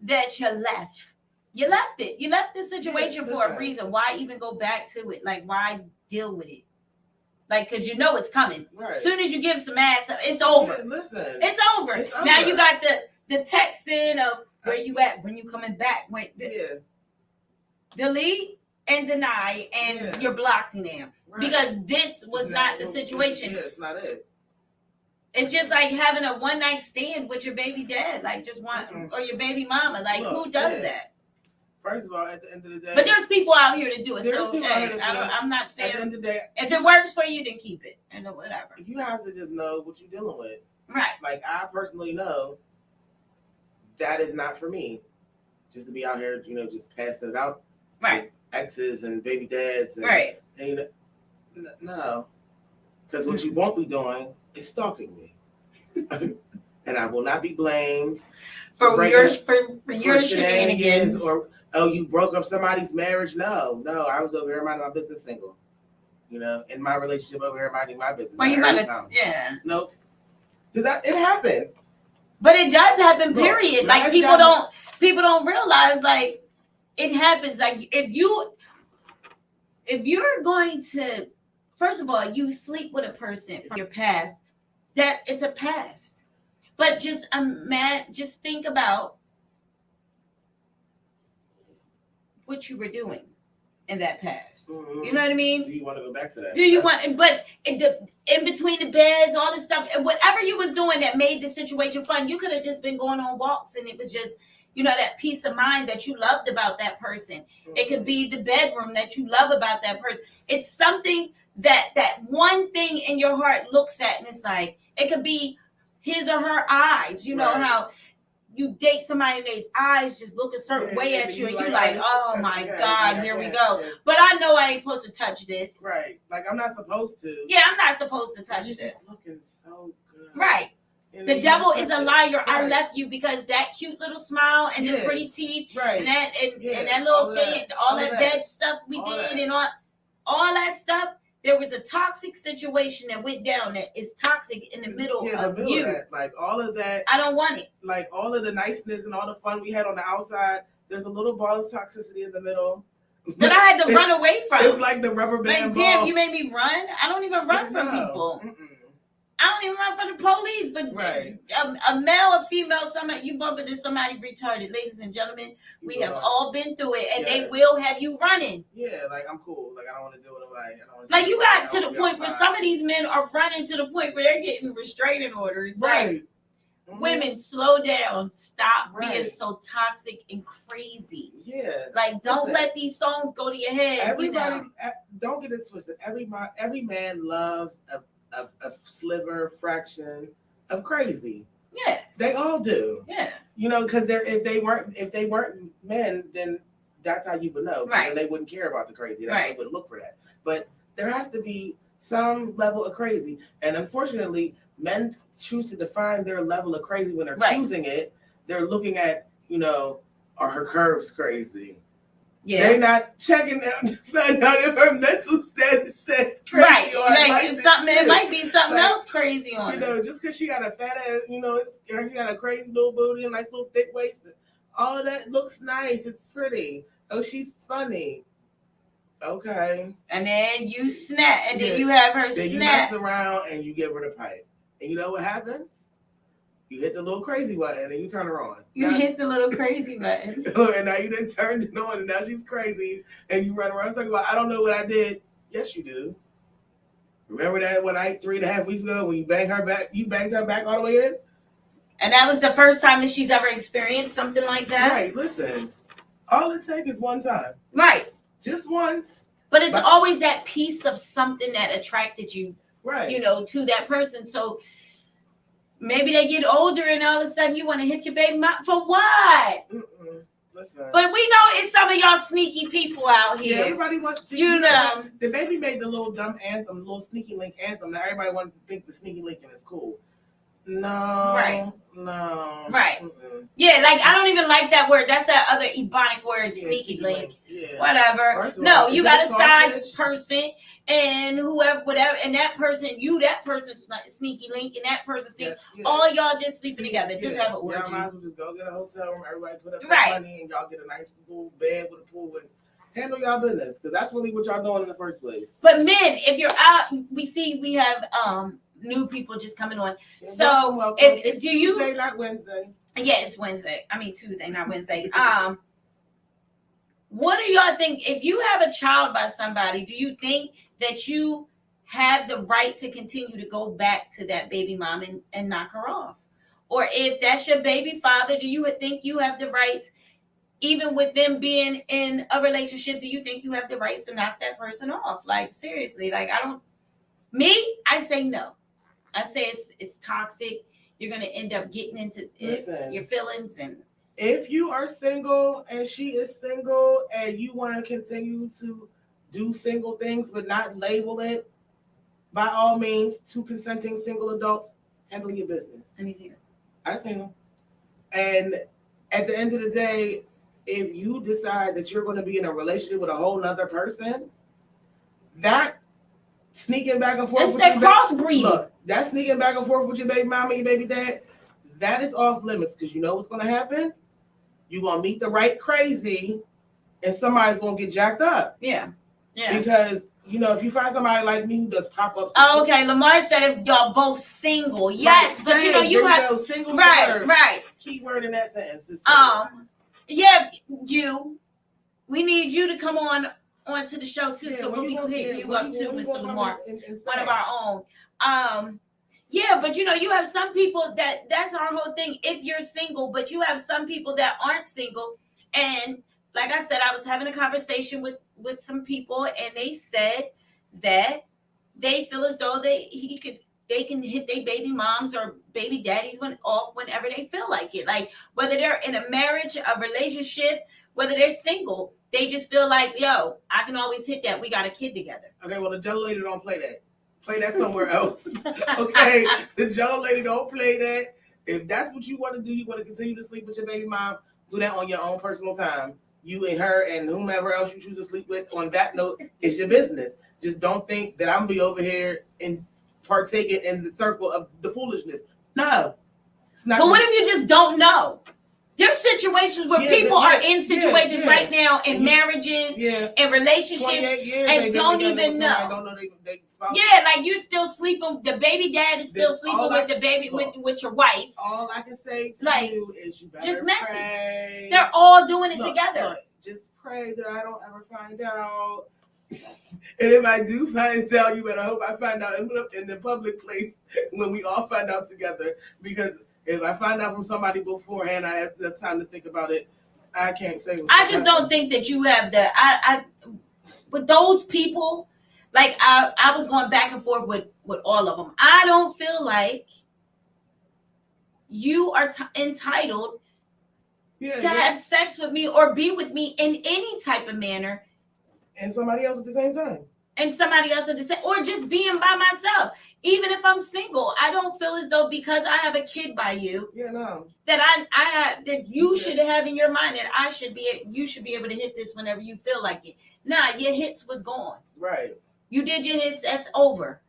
that you left? You left it. You left the situation for a reason. Why even go back to it? Like, why deal with it? Like, because you know it's coming. Right. As soon as you give some ass, it's over. Yeah, listen. It's over. Now you got the text in of where you at, when you coming back. Delete and deny, and you're blocked now. Right. Because this was not the situation. Yeah, it's not it. It's just like having a one-night stand with your baby dad, like just want, or your baby mama. Like, who does that? First of all, at the end of the day, But there's people out here to do it. There's So people out hey, here to do it. I'm not at saying the end of the day, if it works for you, then keep it and whatever. you have to just know what you're dealing with. Right. Like I personally know that is not for me. Just to be out here, just passing it out. Right. Exes and baby dads. And, Right. And, no. Because what you won't be doing is stalking me. And I will not be blamed for your shenanigans. Or, oh, you broke up somebody's marriage. No, I was over here minding my business single. In my relationship over here minding my business. Well, you gotta, yeah. Nope. Because it happened. But it does happen, period. Look, like people don't realize, like, it happens. Like if you're going to, first of all, you sleep with a person from your past, that it's a past. But just think about what you were doing in that past. Mm-hmm. You know what I mean? Do you want to go back to that? Do you want? But in between the beds, all this stuff, whatever you was doing that made the situation fun, you could have just been going on walks, and it was just, that peace of mind that you loved about that person. Mm-hmm. It could be the bedroom that you love about that person. It's something that one thing in your heart looks at, and it's like, it could be his or her eyes. You know how you date somebody and their eyes just look a certain way at you, and you're like, oh my God, here we go. But I know I ain't supposed to touch this. Right. Like, I'm not supposed to. Yeah, I'm not supposed to touch this. Just looking so good. Right. The devil is a liar. Right. I left you because that cute little smile and the pretty teeth, and that and that little thing, all that bed stuff we did, and all that stuff. There was a toxic situation that went down that is toxic in the middle of you. That. Like all of that. I don't want it. Like all of the niceness and all the fun we had on the outside, there's a little ball of toxicity in the middle. That I had to run away from. It's like the rubber band ball. Damn, you made me run? I don't even run from people. Mm-mm. I don't even run from the police, but a male or female, you bump into somebody retarded. Ladies and gentlemen, we have all been through it, and they will have you running. Yeah, like I'm cool. Like I don't want to deal with nobody. Like you got to the point where some of these men are running to the point where they're getting restraining orders. Right. Like, women, slow down. Stop being so toxic and crazy. Yeah. Like, don't let these songs go to your head. Everybody, don't get it twisted. Every man loves a sliver, fraction of crazy. Yeah, they all do. Yeah, because if they weren't men, then that's how you would know. Right, they wouldn't care about the crazy. They would look for that. But there has to be some level of crazy, and unfortunately, men choose to define their level of crazy when they're choosing it. They're looking at, are her curves crazy? Yeah. They're not checking out to find out if her mental status says crazy. Right. It might be something else crazy on her. Just because she got a fat ass, she got a crazy little booty and nice little thick waist. All of that looks nice. It's pretty. Oh, she's funny. Okay. And then you snap, and then you have her then snap. You mess around and you give her the pipe. And you know what happens? You hit the little crazy button and you turn her on. Hit the little crazy button. And now you done turned it on and now she's crazy. And you run around talking about, I don't know what I did. Yes, you do. Remember that one night 3.5 weeks ago when you banged her back all the way in? And that was the first time that she's ever experienced something like that? Right, listen. All it takes is one time. Right. Just once. But it's always that piece of something that attracted you, right? To that person. So maybe they get older and all of a sudden you want to hit your baby mom. For what? Listen. But we know it's some of y'all sneaky people out here. Yeah, everybody wants to see. The baby made the little dumb anthem, the little sneaky link anthem. Now everybody wants to think the sneaky linking is cool. No. Right. No. Right. Yeah, like I don't even like that word. That's that other ebonic word, sneaky link. Yeah. Whatever. No, you got a side person and whatever, and that person sneaky link, and that person sneaky. Yeah. All y'all just sleeping together. Just have a word. Y'all might as well just go get a hotel room. Everybody put up their money, and y'all get a nice little bed with a pool and handle y'all business, because that's really what y'all doing in the first place. But men, if you're out, we have new people just coming on. Yeah, so welcome. If Tuesday, you not Wednesday. Yeah, it's Wednesday. I mean Tuesday, not Wednesday. What do y'all think? If you have a child by somebody, do you think that you have the right to continue to go back to that baby mom and knock her off? Or if that's your baby father, do you think you have the right even with them being in a relationship, do you think you have the rights to knock that person off? Like, seriously, like, I say no. I say it's toxic. You're going to end up getting into your feelings. And if you are single and she is single and you want to continue to do single things but not label it, by all means, two consenting single adults, handle your business. And he's here. I seen them. And at the end of the day, if you decide that you're going to be in a relationship with a whole nother person, that sneaking back and forth. It's that crossbreeding. Look, that sneaking back and forth with your baby mama and your baby dad, that is off limits, because you know what's going to happen? You're going to meet the right crazy and somebody's going to get jacked up. Yeah. Because, you know, if you find somebody like me who does pop-ups. Oh, okay. Lamar said if y'all both single. Yes, but you know, you have. Single right. Key word in that sentence. Yeah, we need you to come onto the show too, so we'll be hitting you up too, Mr. Lamar, one of our own. Yeah, but you know, you have some people that's our whole thing. If you're single, but you have some people that aren't single, and like I said, I was having a conversation with some people, and they said that they feel as though they can hit their baby moms or baby daddies whenever they feel like it. Like, whether they're in a marriage, a relationship, whether they're single, they just feel like, yo, I can always hit that. We got a kid together. Okay, well, the Jello lady don't play that. Play that somewhere else. Okay, the Jello lady don't play that. If that's what you want to do, you want to continue to sleep with your baby mom, do that on your own personal time. You and her and whomever else you choose to sleep with, on that note, is your business. Just don't think that I'm going to be over here and partaking in the circle of the foolishness. No. It's not. But what if you just don't know? There's situations where people are in situations right now in marriages and relationships and don't even know. Don't know they spouse. Yeah, like you still sleeping. The baby dad is still sleeping with the baby with your wife. All I can say to you is you better just messy. Pray. They're all doing it together. Look, just pray that I don't ever find out. And if I do find out, you better hope I find out in the public place when we all find out together. Because if I find out from somebody beforehand, I have enough time to think about it. I can't say. I just don't think that you have the. With those people, like I was going back and forth with all of them. I don't feel like you are entitled to have sex with me or be with me in any type of manner. And somebody else at the same time. Or just being by myself. Even if I'm single, I don't feel as though because I have a kid by you, that you should have in your mind that you should be able to hit this whenever you feel like it. Nah, your hits was gone. Right. You did your hits. That's over.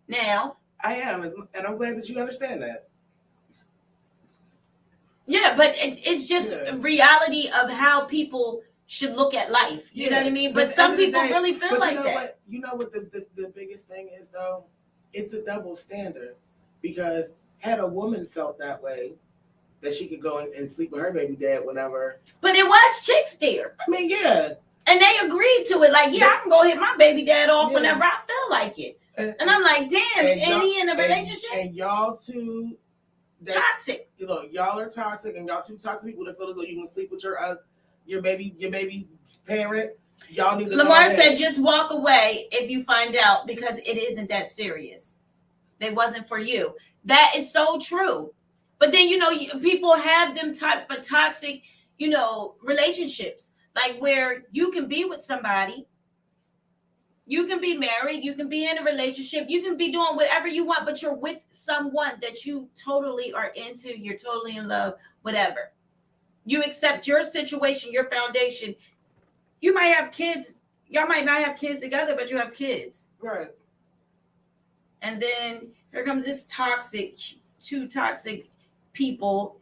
Now. I am, and I'm glad that you understand that. Yeah, but it's just reality of how people should look at life. You know what I mean? But some people really feel like that. You know what the biggest thing is, though? It's a double standard, because had a woman felt that way, that she could go and sleep with her baby dad whenever. But it was chicks there. I mean, yeah. And they agreed to it. Like, I can go hit my baby dad off whenever I feel like it. And I'm like, damn, and he in a relationship? And y'all two. Toxic. You know, y'all are toxic, and y'all two toxic people that feel as though you can sleep with your baby parent. Y'all need to. Lamar said, just walk away if you find out, because it isn't that serious. They wasn't for you. That is so true. But then, you know, people have them type of toxic, you know, relationships, like where you can be with somebody, you can be married, you can be in a relationship, you can be doing whatever you want, but you're with someone that you totally are into, you're totally in love, whatever. You accept your situation, your foundation. You might have kids. Y'all might not have kids together, but you have kids. Right. And then here comes this two toxic people,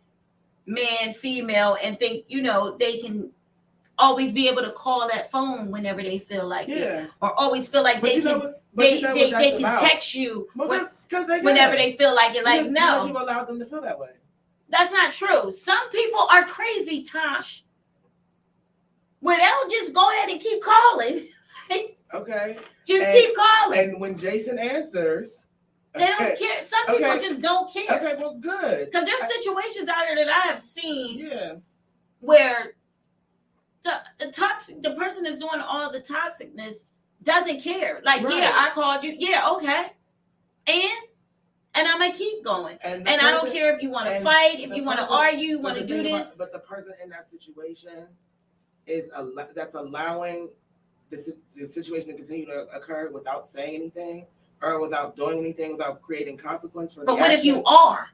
man, female, and think, you know, they can always be able to call that phone whenever they feel like it. Or always feel like they can text you whenever they feel like it. Like, no. You allow them to feel that way. That's not true. Some people are crazy, Tosh, where they'll just go ahead and keep calling. Okay. Keep calling. And when Jason answers, they don't care. Some people just don't care. Okay, well, good. Because there's situations out here that I have seen Yeah. where the person that's doing all the toxicness doesn't care. Like, Right. yeah, I called you. Yeah, okay. And I'm gonna keep going. And I don't care if you want to fight, if you want to argue, want to do this. But the person in that situation is that's allowing the situation to continue to occur without saying anything or without doing anything, without creating consequence for the But what action. if you are?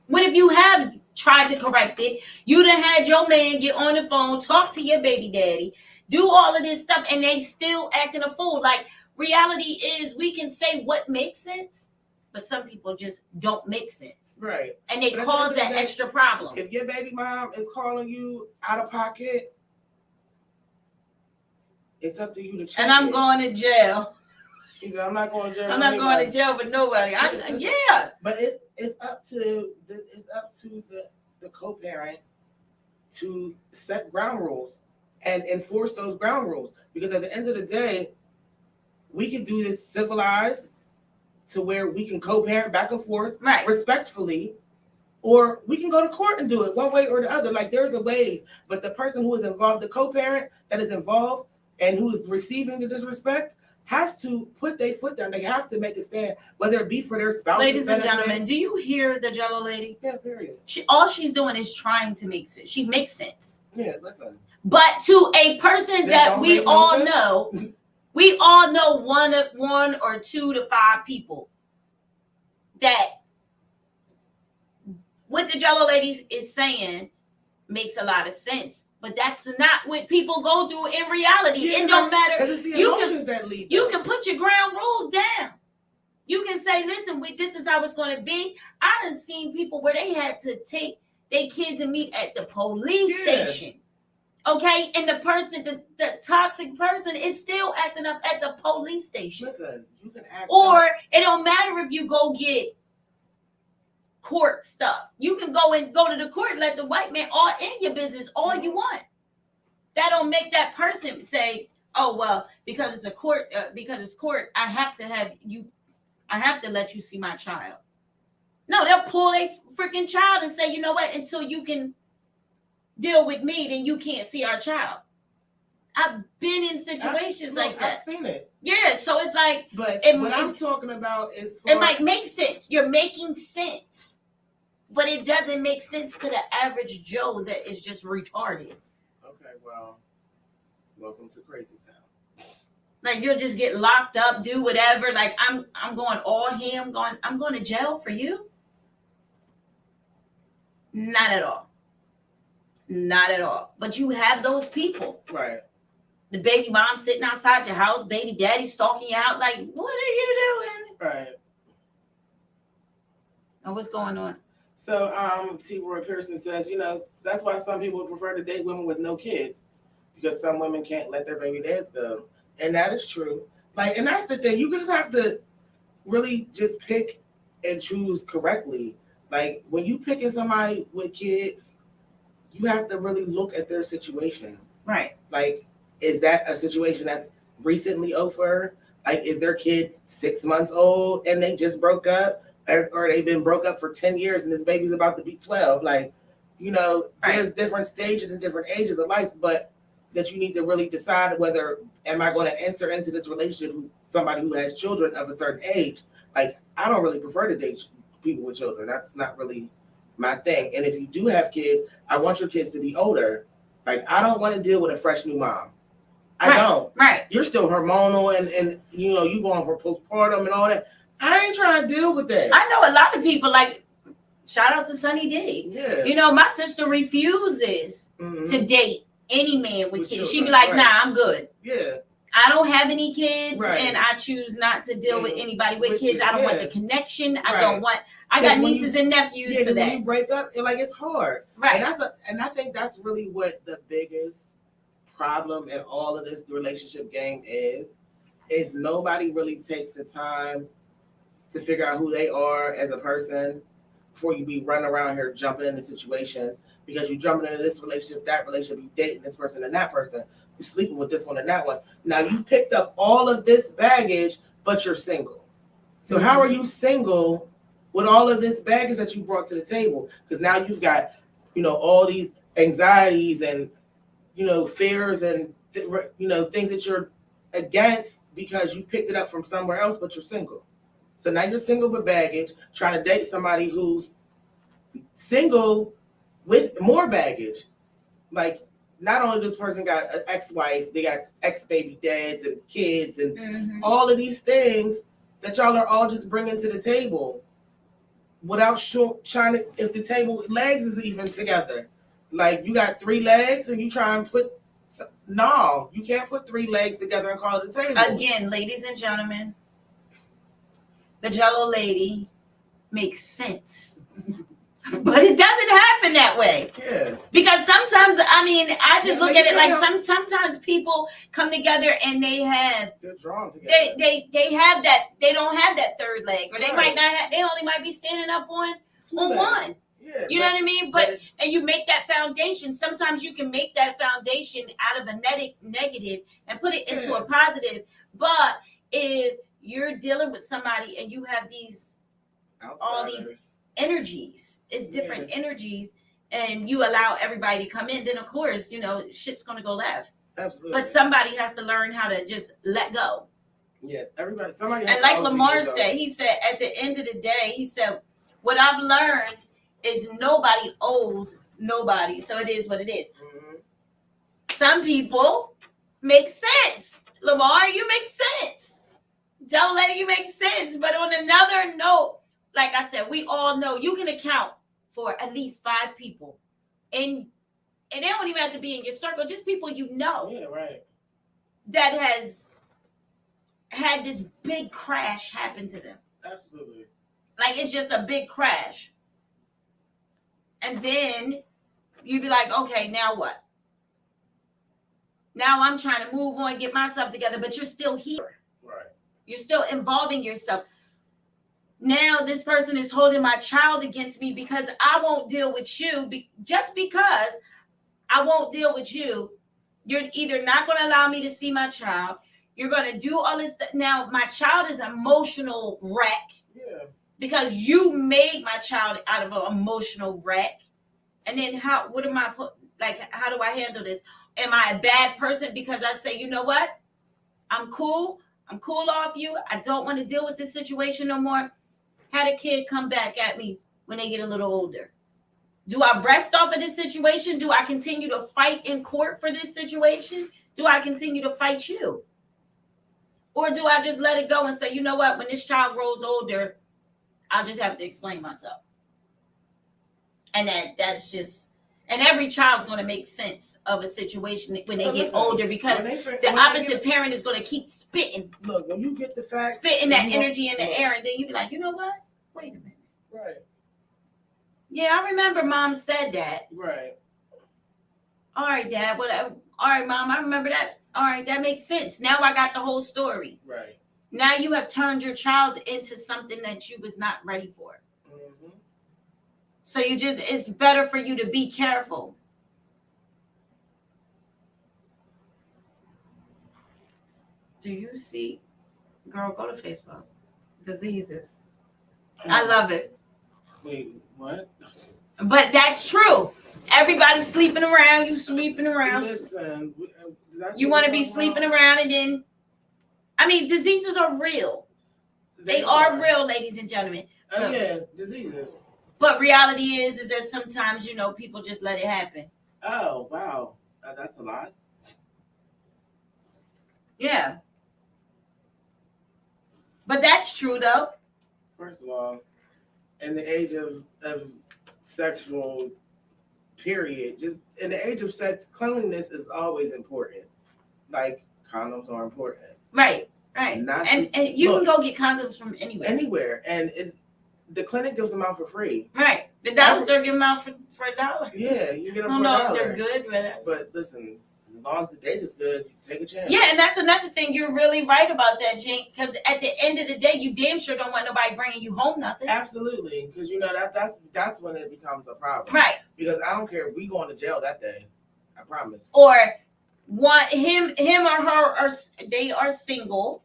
What if you have tried to correct it? You done had your man get on the phone, talk to your baby daddy, do all of this stuff, and they still acting a fool. Like, reality is we can say what makes sense, but some people just don't make sense. Right. And they cause that extra problem. If your baby mom is calling you out of pocket, it's up to you to check. And I'm going to jail. He said, I'm not going to jail. I'm not going to jail with nobody. Yeah. But it's up to the co-parent to set ground rules and enforce those ground rules. Because at the end of the day, we can do this civilized to where we can co-parent back and forth respectfully, or we can go to court and do it one way or the other. Like, there's a ways, but the person who is involved, the co-parent that is involved and who is receiving the disrespect, has to put their foot down. They have to make a stand, whether it be for their spouse. Ladies and gentlemen, do you hear the Jello lady? Yeah, period. All she's doing is trying to make sense. She makes sense. Yeah, listen. But to a person that we all know, we all know one or 2 to 5 people that what the Jello lady is saying makes a lot of sense. But that's not what people go through in reality. Yeah, it don't matter. Because it's the emotions that lead. You can put your ground rules down. You can say, listen, this is how it's going to be. I done seen people where they had to take their kids and meet at the police station. Okay? And the person, the toxic person is still acting up at the police station. Listen, you can act or it don't matter if you go get court stuff. You can go to the court and let the white man all in your business all you want. That don't make that person say, oh, well, because it's a court, I have to let you see my child. No, they'll pull a freaking child and say, you know what, until you can deal with me, then you can't see our child. I've been in situations like that. I've seen it. Yeah, so it's like, but what I'm talking about is it might make sense. You're making sense, but it doesn't make sense to the average Joe that is just retarded. Okay, well, welcome to Crazy Town. Like, you'll just get locked up, do whatever. Like, I'm going all ham, I'm going to jail for you. Not at all. Not at all. But you have those people. Right. The baby mom sitting outside your house, baby daddy stalking you out. Like, what are you doing? Right. And what's going on? So, T. Roy Pearson says, that's why some people prefer to date women with no kids, because some women can't let their baby dads go. And that is true. Like, and that's the thing. You just have to really just pick and choose correctly. Like, when you picking somebody with kids, you have to really look at their situation. Right. Like, is that a situation that's recently over? Like, is their kid 6 months old and they just broke up? Or they've been broke up for 10 years and this baby's about to be 12? Like, there's different stages and different ages of life, but that you need to really decide whether, am I going to enter into this relationship with somebody who has children of a certain age? Like, I don't really prefer to date people with children. That's not really my thing. And if you do have kids, I want your kids to be older. Like, I don't want to deal with a fresh new mom. I don't. Right. You're still hormonal and you going for postpartum and all that. I ain't trying to deal with that. I know a lot of people, like, shout out to Sunny D. Yeah. My sister refuses to date any man with kids. She'd be like, nah, I'm good. Yeah. I don't have any kids, and I choose not to deal with anybody with kids. I don't want the connection. I got nieces and nephews for that. When you break up, it's hard. Right. And I think that's really what the biggest problem in all of this relationship game is nobody really takes the time to figure out who they are as a person before you be running around here jumping into situations, because you jumping into this relationship, that relationship, you dating this person and that person, you sleeping with this one and that one. Now you picked up all of this baggage, but you're single. So how are you single with all of this baggage that you brought to the table? Because now you've got, all these anxieties and, fears and things that you're against because you picked it up from somewhere else, but you're single. So now you're single with baggage, trying to date somebody who's single with more baggage. Like, not only this person got an ex-wife, they got ex-baby dads and kids and all of these things that y'all are all just bringing to the table without trying to, if the table legs is even together. Like, you got 3 legs and you try and put, no, you can't put 3 legs together and call it a table. Again, ladies and gentlemen, the Jello lady makes sense. But it doesn't happen that way. Yeah. Because sometimes, I just look at it like sometimes people come together and they're drawn together. They have that, they don't have that third leg, or they might not have, they only might be standing up on one. Yeah, you know what I mean? But and you make that foundation. Sometimes you can make that foundation out of a negative and put it into a positive. But if you're dealing with somebody and you have all these energies, it's different energies, and you allow everybody to come in, then of course, shit's gonna go left. Absolutely. But somebody has to learn how to just let go. Yes, somebody. And like Lamar said, he said at the end of the day, he said, what I've learned is nobody owes nobody. So it is what it is. Mm-hmm. Some people make sense. Lamar, you make sense. Joe Lady, you make sense. But on another note, like I said, we all know you can account for at least 5 people. And they don't even have to be in your circle, just people you know. Yeah, right. That has had this big crash happen to them. Absolutely. Like, it's just a big crash. And then you'd be like, okay, now what? Now I'm trying to move on, get myself together, but you're still here. Right. You're still involving yourself. Now this person is holding my child against me because I won't deal with you. Just because I won't deal with you, you're either not going to allow me to see my child. You're going to do all this. Now my child is an emotional wreck. Yeah. Because you made my child out of an emotional wreck. And then how do I handle this? Am I a bad person because I say, you know what? I'm cool off you. I don't want to deal with this situation no more. Had a kid come back at me when they get a little older. Do I rest off of this situation? Do I continue to fight in court for this situation? Do I continue to fight you? Or do I just let it go and say, you know what? When this child grows older, I'll just have to explain myself. And that's just, and every child's going to make sense of a situation when they get older, because the opposite parent is going to keep spitting. Look, when you get the facts, spitting that energy in the air, and then you be like, you know what? Wait a minute. Right. Yeah, I remember Mom said that. Right. All right, Dad. Whatever. All right, Mom, I remember that. All right, that makes sense. Now I got the whole story. Right. Now you have turned your child into something that you was not ready for. Mm-hmm. So it's better for you to be careful. Do you see, girl, go to Facebook. Diseases. I love it. Wait, what? But that's true. Everybody's sleeping around. You sleeping around. Listen, you want to be sleeping around, and then, diseases are real. They are real, ladies and gentlemen. Yeah, diseases. But reality is that sometimes, people just let it happen. Oh, wow. That's a lot. Yeah. But that's true, though. First of all, in the age of sexual period, just in the age of sex, cleanliness is always important. Like, condoms are important. Right. And you can go get condoms from anywhere. And the clinic gives them out for free. Right. The dollar store give them out for $1. Yeah, you get them for $1. I don't know if they're good, but listen, as long as the date is good, you take a chance. Yeah, and that's another thing. You're really right about that, Jane. Because at the end of the day, you damn sure don't want nobody bringing you home nothing. Absolutely, because that's when it becomes a problem. Right. Because I don't care if we going to jail that day. I promise. Or him or her they are single.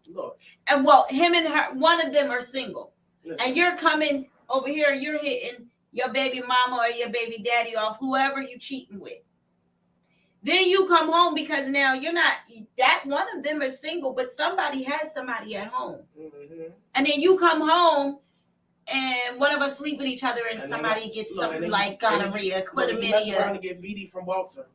Look. And him and her, one of them are single. Listen. And you're coming over here, you're hitting your baby mama or your baby daddy off, whoever you cheating with. Then you come home because now you're not that one of them is single, but somebody has somebody at home. Mm-hmm. And then you come home and one of us sleep with each other and And somebody gets something then like gonorrhea, mess around chlamydia. and get VD from Walter.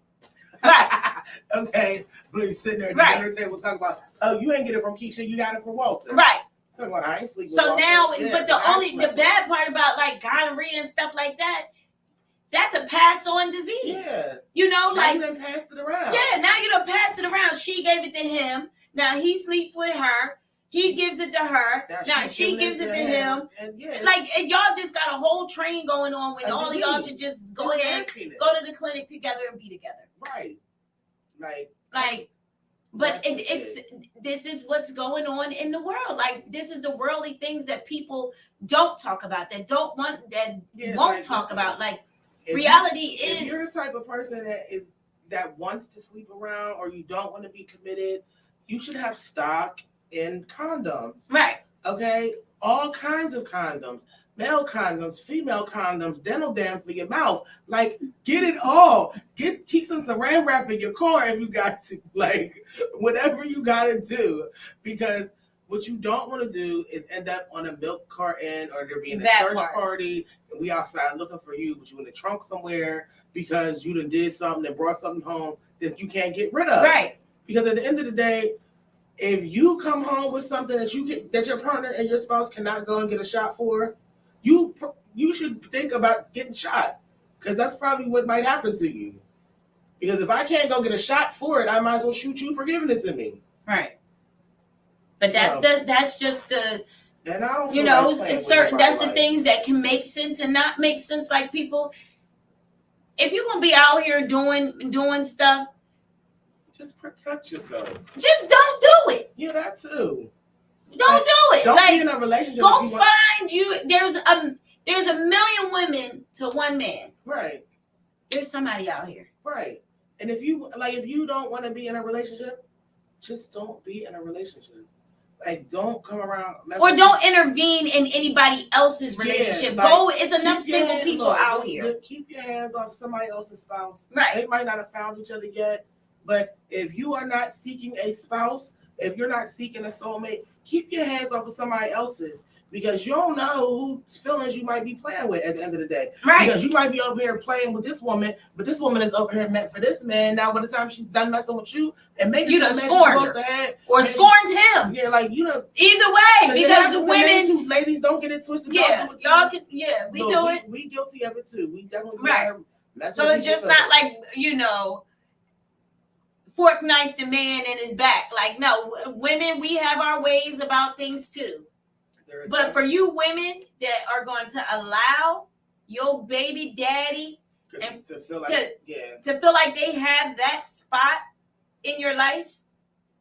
Right. Okay. When you're sitting there at the Right. dinner table talking about, oh, you ain't get it from Keisha, you got it from Walter. Right. Talking about I ain't sleeping So with now, Walter. but the bad part about like gonorrhea and stuff like that, that's a pass on disease. Yeah. You know, Now like you done passed it around. yeah, now you done passed it around. She gave it to him. Now he sleeps with her. He gives it to her. Now she gives it to him. And yeah, Like and y'all just got a whole train going on when A all of y'all disease. should just go Just ahead, nastiness. go to the clinic together and be together. Right. Like, but That's just it's this is what's going on in the world. Like this is the worldly things that people don't talk about, that don't want, that Yeah, won't like, talk listen, about. Like if reality if is you're the type of person that wants to sleep around or you don't want to be committed, you should have stock in condoms. right. Okay? All kinds of condoms. Male condoms, female condoms, dental dam for your mouth. Like, get it all. Keep some saran wrap in your car if you got to. Like, whatever you got to do. Because what you don't want to do is end up on a milk carton or there being a That search part. party and we outside looking for you, but you in the trunk somewhere because you done did something and brought something home that you can't get rid of. Right. Because at the end of the day, if you come home with something that your partner and your spouse cannot go and get a shot for, you should think about getting shot, because that's probably what might happen to you. Because if I can't go get a shot for it, I might as well shoot you for giving it to me. Right. But that's just the And I don't you feel know like playing it's with certain that's the nobody's things that can make sense and not make sense. Like people, if you're gonna be out here doing stuff, just protect yourself. just don't do it. Yeah, that too. Don't do it. Don't like be in a relationship. go if you want- find you. There's a million women to one man. Right, There's somebody out here. right. And if you don't want to be in a relationship, just don't be in a relationship. Like, don't come around. Or don't intervene in anybody else's relationship. like, Go. It's enough keep your single hand- people look, out here. Keep your hands off somebody else's spouse. Right. They might not have found each other yet, but if you are not seeking a spouse, if you're not seeking a soulmate, keep your hands off of somebody else's, because you don't know whose feelings you might be playing with at the end of the day. Right. Because you might be over here playing with this woman, but this woman is over here meant for this man. Now, by the time she's done messing with you and making You the done man she's scorned supposed her. to have, Or maybe- scorned him. Yeah, like, you know. Either way, because women. Ladies, don't get it twisted. Yeah, do it y'all too. can. Yeah, we Look, do it. We guilty of it too. We definitely be Right. out here messing So with it's each just other. not like, fork knife the man in his back. Like, no, women, we have our ways about things too. There is But no- for you women that are going to allow your baby daddy and to feel like to feel like they have that spot in your life,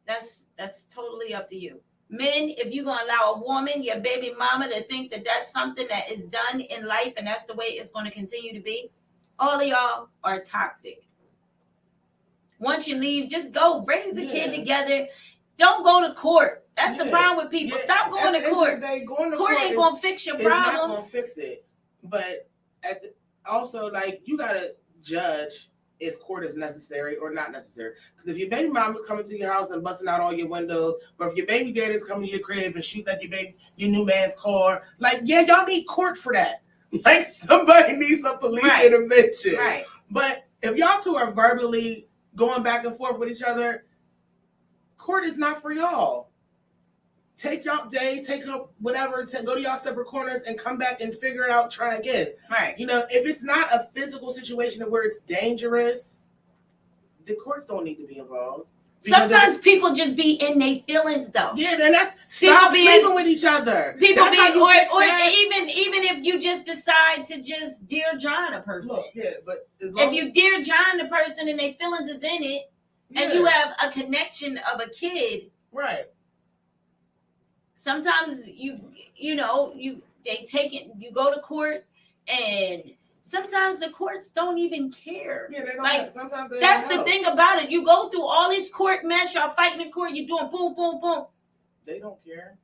that's totally up to you. Men, if you're going to allow a woman, your baby mama, to think that that's something that is done in life and that's the way it's going to continue to be, all of y'all are toxic. Once you leave, just go raise a kid together. Don't go to court. That's the problem with people. Yeah. Stop going to court. Court ain't going to fix your It's not going to problems. fix it. But also, like, you got to judge if court is necessary or not necessary. Because if your baby mom is coming to your house and busting out all your windows, or if your baby daddy is coming to your crib and shooting at your new man's car, like, yeah, y'all need court for that. Like, somebody needs some police intervention. Right. But if y'all two are verbally going back and forth with each other, court is not for y'all. Take y'all day, take up whatever, go to y'all separate corners and come back and figure it out, try again. Right. You know, if it's not a physical situation where it's dangerous, the courts don't need to be involved. Sometimes people just be in their feelings though. Yeah, then stop sleeping with each other. People That's how you fix or that. even if you just decide to just Dear John a person. Look, yeah, but as long if you Dear John the person and their feelings is in it, and you have a connection of a kid, right. Sometimes they take it, you go to court, and sometimes the courts don't even care. Yeah, they don't like sometimes they that's don't the help. thing about it. You go through all this court mess, y'all fighting in court, you doing boom, boom, boom. They don't care.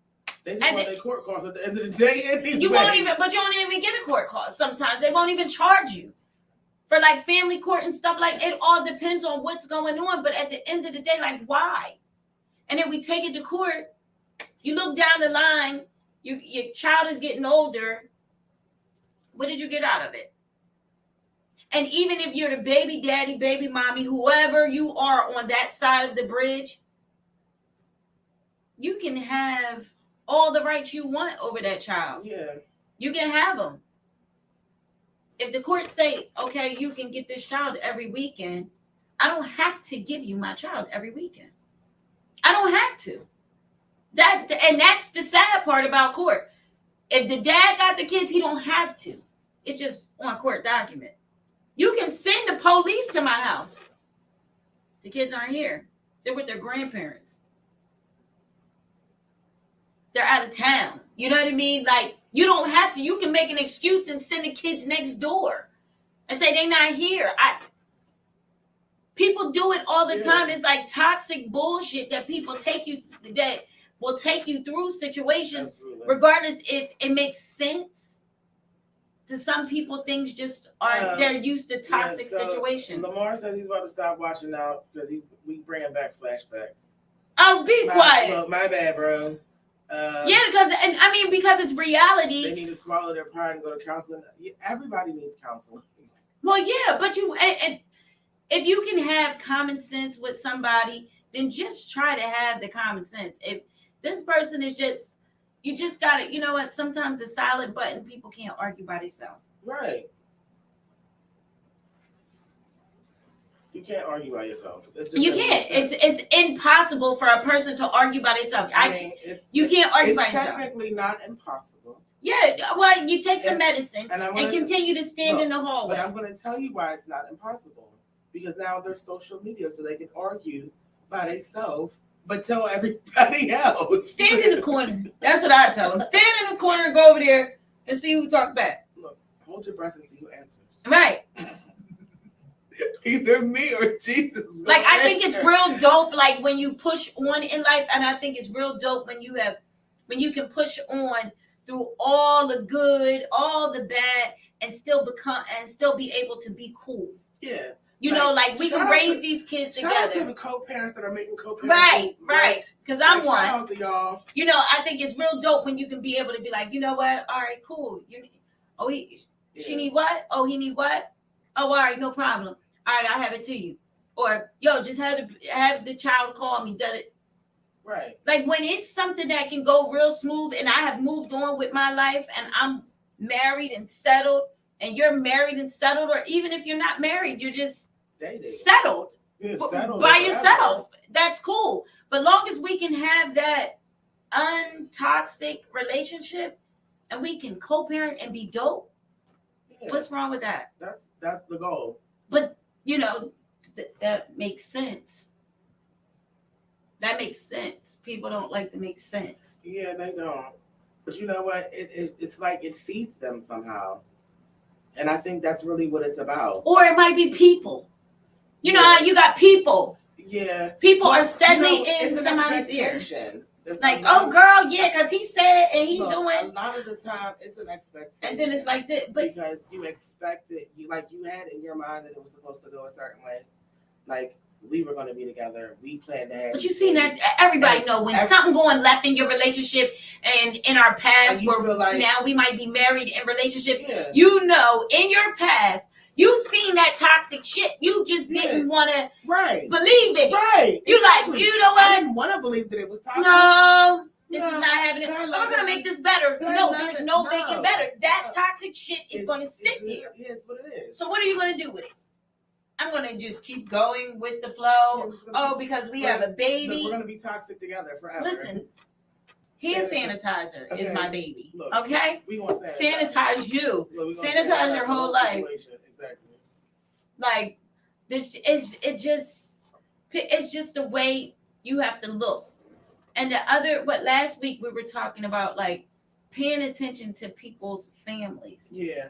They just want their court costs at the end of the day anyway. You won't even get a court cost. Sometimes they won't even charge you. for like family court and stuff. Like, it all depends on what's going on. But at the end of the day, like, why? And then we take it to court. You look down the line, your child is getting older. What did you get out of it? And even if you're the baby daddy, baby mommy, whoever you are on that side of the bridge, you can have all the rights you want over that child. Yeah. You can have them. If the court say, okay, you can get this child every weekend, I don't have to give you my child every weekend. I don't have to. And that's the sad part about court. If the dad got the kids, he don't have to. It's just on court document. You can send the police to my house. The kids aren't here. They're with their grandparents. They're out of town. You know what I mean? Like, you don't have to. You can make an excuse and send the kids next door and say they're not here. People do it all the time. It's like toxic bullshit that people that will take you through situations. Absolutely. Regardless if it makes sense. To some people, things just are, they're used to toxic situations. Lamar says he's about to stop watching now because we bringing back flashbacks. Oh, be quiet. Look, my bad, bro. Because it's reality. They need to swallow their pride and go to counseling. Everybody needs counseling. Well, yeah, but if you can have common sense with somebody, then just try to have the common sense. If this person is just, you just got to, you know what? Sometimes the silent button, people can't argue by themselves. Right. You can't argue by yourself. You can't. It's impossible for a person to argue by themselves. You can't argue by yourself. It's technically not impossible. Yeah, well, you take some medicine and continue to stand in the hallway. But I'm going to tell you why it's not impossible. Because now there's social media, so they can argue by themselves, but tell everybody else. Stand in the corner. That's what I tell them. Stand in the corner and go over there and see who talk back. Look, hold your breath and see who answers. Right. Either me or Jesus. Like, I think it's real dope, like, when you push on in life, and I think it's real dope when you can push on through all the good, all the bad, and still be able to be cool. Yeah. You know, like, we can raise these kids together. Shout out to the co-parents that are making co-parents. Right. Because I'm one. Shout out to y'all. You know, I think it's real dope when you can be able to be like, you know what? All right, cool. She need what? Oh, he need what? Oh, all right, no problem. All right, I'll have it to you. Or, yo, just have the child call me. Does it? Right. Like, when it's something that can go real smooth and I have moved on with my life and I'm married and settled, and you're married and settled, or even if you're not married, you're just settled by yourself. That's cool. But long as we can have that untoxic relationship and we can co-parent and be dope, what's wrong with that? That's the goal. But, you know, that makes sense. That makes sense. People don't like to make sense. Yeah, they don't. But you know what? It's like it feeds them somehow. And I think that's really what it's about. Or it might be people. You know how you got people. Yeah. People are steadily in somebody's ear. Like, oh, girl, yeah, because he said and he's doing. A lot of the time, it's an expectation. And then it's like this. Because you expect it. You had in your mind that it was supposed to go a certain way. Like, we were going to be together. We planned to have. But you see that everybody know when something going left in your relationship and in our past where like, now we might be married in relationships. Yeah. You know, in your past, you seen that toxic shit. You just didn't want to believe it. Right. You exactly. Like, you know what? I didn't want to believe that it was toxic. No. This is not happening. I'm going to make this better. No, there's no making better. That toxic shit is going to sit there. Here's what it is. So what are you going to do with it? I'm going to just keep going with the flow. Because we have a baby. We're going to be toxic together forever. Listen, hand sanitizer is my baby. Look, okay? We want sanitize you. Sanitize your whole life. Exactly. Like, it's just the way you have to look. And last week we were talking about, like, paying attention to people's families. Yeah.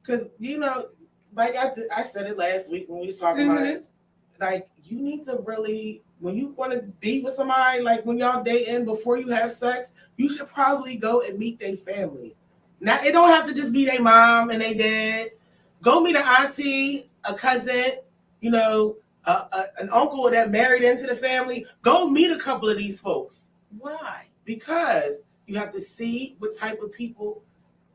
Because, you know, like I said it last week when we was talking about it, like, you need to really, when you want to be with somebody, like when y'all dating before you have sex, you should probably go and meet their family. Now, it don't have to just be their mom and their dad, Go meet an auntie, a cousin, you know, an uncle that married into the family. Go meet a couple of these folks. Why? Because you have to see what type of people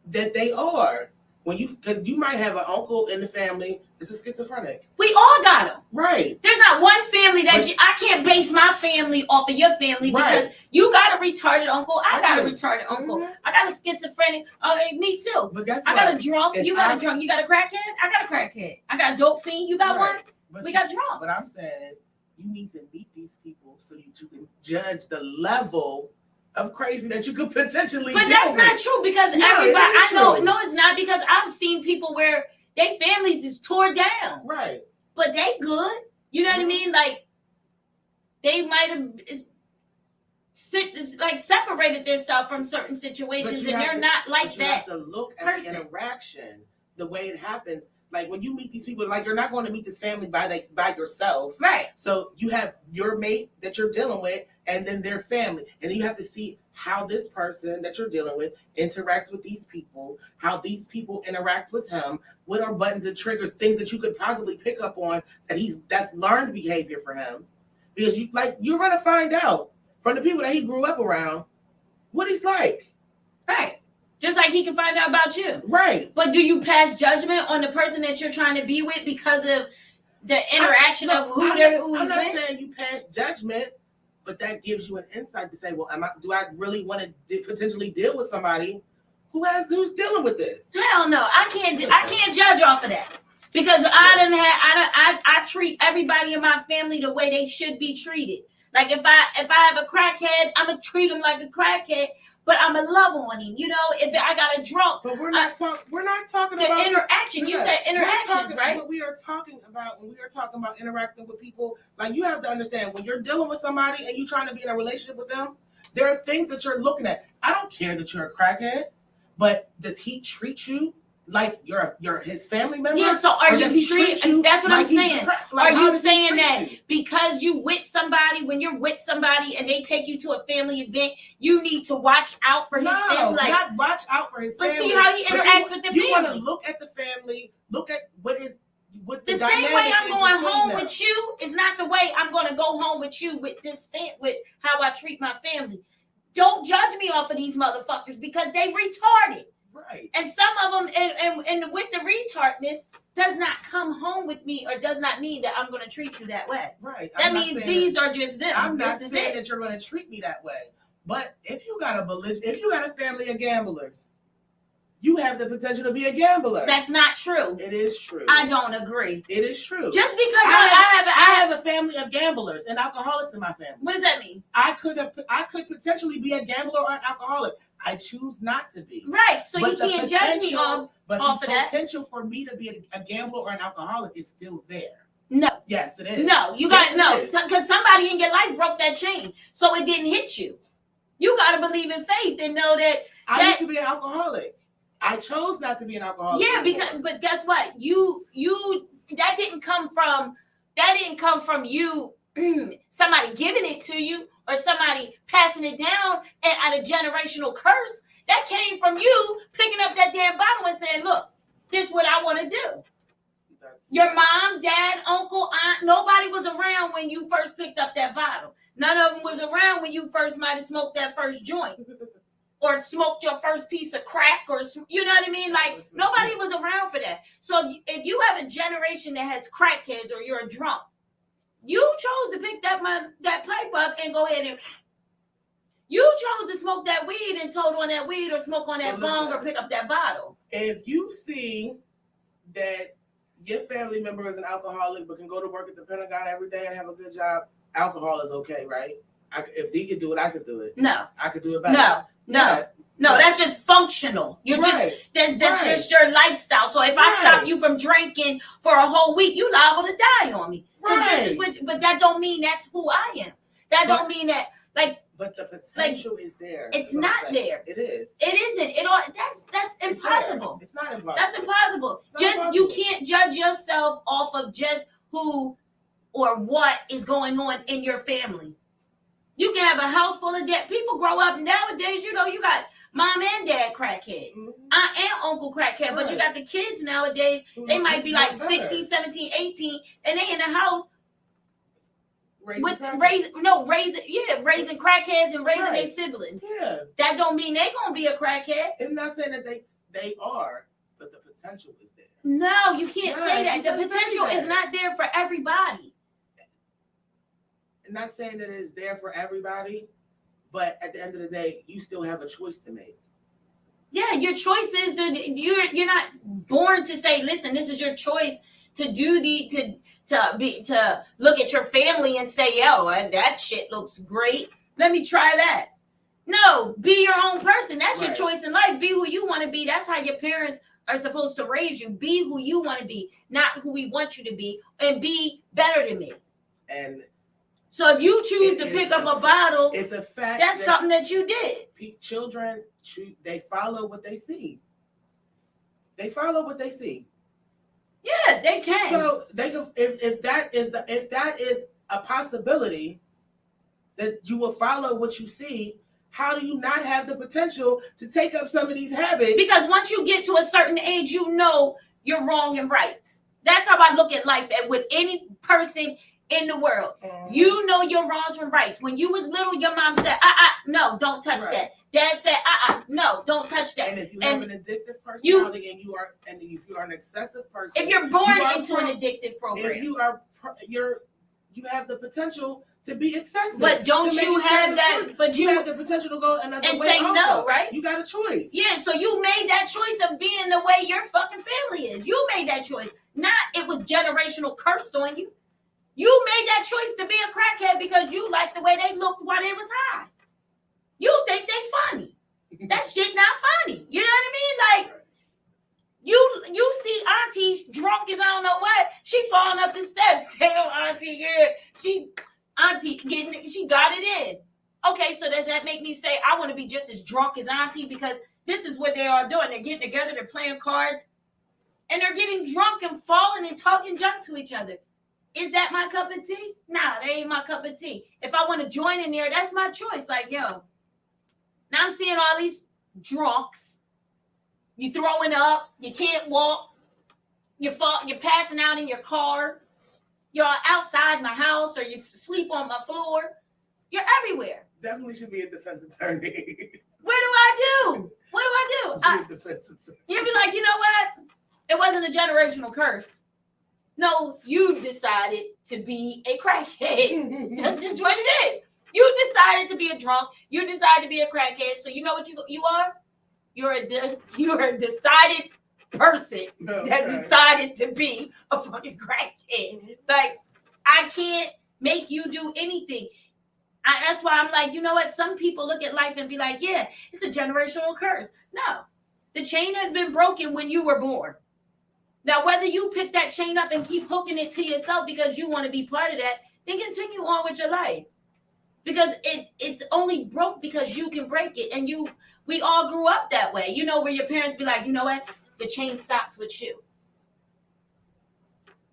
that they are. Because you might have an uncle in the family that's a schizophrenic. We all got them. Right. There's not one family that I can't base my family off of your family because you got a retarded uncle. I got a retarded uncle. Mm-hmm. I got a schizophrenic. Me too. But guess I what? got a drunk. You got a drunk. You got a crackhead. I got a crackhead. I got a dope fiend. You got one. But we got drunks. What I'm saying is, you need to meet these people so you can judge the level of crazy that you could potentially. But that's not true because everybody. I know. No, it's not because I've seen people where their families is tore down. Right. But they good. You know what I mean? Like they might have separated themselves from certain situations, and they're not like that. You have to look at the interaction, the way it happens. Like when you meet these people, like you're not going to meet this family by yourself. Right. So you have your mate that you're dealing with and then their family. And then you have to see how this person that you're dealing with interacts with these people, how these people interact with him, what are buttons and triggers, things that you could possibly pick up on that's learned behavior for him. Because you're gonna find out from the people that he grew up around what he's like. Right. Just like he can find out about you. Right. But do you pass judgment on the person that you're trying to be with because of the interaction of who's I'm not with? saying you pass judgment, but that gives you an insight to say, well, do I really want to potentially deal with somebody who's dealing with this? Hell no. I can't judge off of that. Because I treat everybody in my family the way they should be treated. Like if I have a crackhead, I'm gonna treat him like a crackhead. But I'm going to love on him. You know, if I got a drunk. But we're not talking the about interaction. You said interactions, right? What we are talking about when we are talking about interacting with people, like you have to understand when you're dealing with somebody and you're trying to be in a relationship with them, there are things that you're looking at. I don't care that you're a crackhead, but does he treat you like you're his family member? Yeah, so are you treating? That's what I'm saying. Are you saying that because you with somebody, when you're with somebody and they take you to a family event, you need to watch out for his family? Like, not watch out for his family. But see how he interacts with the family. You want to look at the family, look at what the same way I'm going home with you is not the way I'm going to go home with you with with how I treat my family. Don't judge me off of these motherfuckers because they retarded. Right. And some of them, and with the retardness, does not come home with me or does not mean that I'm going to treat you that way. Right. That means these are just them. I'm not saying that you're going to treat me that way. But if you got a family of gamblers, you have the potential to be a gambler. That's not true. It is true. I don't agree. It is true. Just because I have a family of gamblers and alcoholics in my family. What does that mean? I could potentially be a gambler or an alcoholic. I choose not to be. Right. So you can't judge me off of that. The potential for me to be a gambler or an alcoholic is still there. No. Yes, it is. No, you got no. Because somebody in your life broke that chain, so it didn't hit you. You got to believe in faith and know that I used to be an alcoholic. I chose not to be an alcoholic. Yeah, but guess what? You that didn't come from you somebody giving it to you or somebody passing it down at a generational curse. That came from you picking up that damn bottle and saying, look, this is what I want to do. Your mom, dad, uncle, aunt, nobody was around when you first picked up that bottle. None of them was around when you first might have smoked that first joint or smoked your first piece of crack or, you know what I mean? Like, nobody was around for that. So if you have a generation that has crackheads or you're a drunk, you chose to pick that pipe up and go ahead and you chose to smoke that weed and tote on that weed or smoke on that bong or pick up that bottle. If you see that your family member is an alcoholic but can go to work at the Pentagon every day and have a good job, alcohol is okay, right? If he could do it, I could do it. No. I could do it better. No, that's just functional. You're that's just your lifestyle. So if I stop you from drinking for a whole week, you liable to die on me. Right. But that don't mean that's who I am. That don't mean that But the potential is there. It's not there. It is. It isn't. That's impossible. It's not impossible. That's impossible. You can't judge yourself off of just who or what is going on in your family. You can have a house full of debt. People grow up nowadays. You know, you got Mom and dad crackhead. Mhm. Aunt and uncle crackhead. But you got the kids nowadays, they might be like 16, 17, 18, and they in the house raising crackheads and raising their siblings. Yeah. That don't mean they gonna be a crackhead. It's not saying that they are, but the potential is there. No, you can't say that. The potential is not there for everybody. I'm not saying that it's there for everybody, but at the end of the day, you still have a choice to make. Yeah, your choice is that you're not born to say, listen, this is your choice to do to look at your family and say, yo, that shit looks great. Let me try that. No, be your own person. That's your choice in life. Be who you want to be. That's how your parents are supposed to raise you. Be who you want to be, not who we want you to be, and be better than me. And so if you choose to pick up a bottle, it's a fact. That's something that you did. Children, they follow what they see. They follow what they see. Yeah, they can. So they can, if that is a possibility that you will follow what you see. How do you not have the potential to take up some of these habits? Because once you get to a certain age, you know you're wrong and right. That's how I look at life with any person in the world. Mm-hmm. You know your wrongs and rights. When you was little, your mom said, no, don't touch that. Dad said, no, don't touch that. And if you have an addictive personality and if you are an excessive person, if you're born into an addictive program, if you have the potential to be excessive. But don't you have that? Choice. But you have the potential to go another and way say also. No, right? You got a choice. Yeah, so you made that choice of being the way your fucking family is. You made that choice. Not it was generational cursed on you. You made that choice to be a crackhead because you liked the way they looked while they was high. You think they funny. That shit not funny. You know what I mean? Like you see auntie drunk as I don't know what. She falling up the steps. Damn auntie, yeah. Auntie she got it in. Okay, so does that make me say I want to be just as drunk as auntie? Because this is what they are doing. They're getting together, they're playing cards, and they're getting drunk and falling and talking junk to each other. Is that my cup of tea? Nah, that ain't my cup of tea. If I want to join in there, that's my choice. Like, yo, now I'm seeing all these drunks. You throwing up, you can't walk, you're passing out in your car. You're outside my house or you sleep on my floor. You're everywhere. Definitely should be a defense attorney. What do I do? You'd be like, you know what? It wasn't a generational curse. No, you decided to be a crackhead. That's just what it is. You decided to be a drunk. You decided to be a crackhead. So you know what you are? You're a decided person that decided to be a fucking crackhead. Like, I can't make you do anything. That's why I'm like, you know what? Some people look at life and be like, yeah, it's a generational curse. No, the chain has been broken when you were born. Now, whether you pick that chain up and keep hooking it to yourself because you want to be part of that, then continue on with your life. Because it's only broke because you can break it. And we all grew up that way. You know, where your parents be like, you know what? The chain stops with you.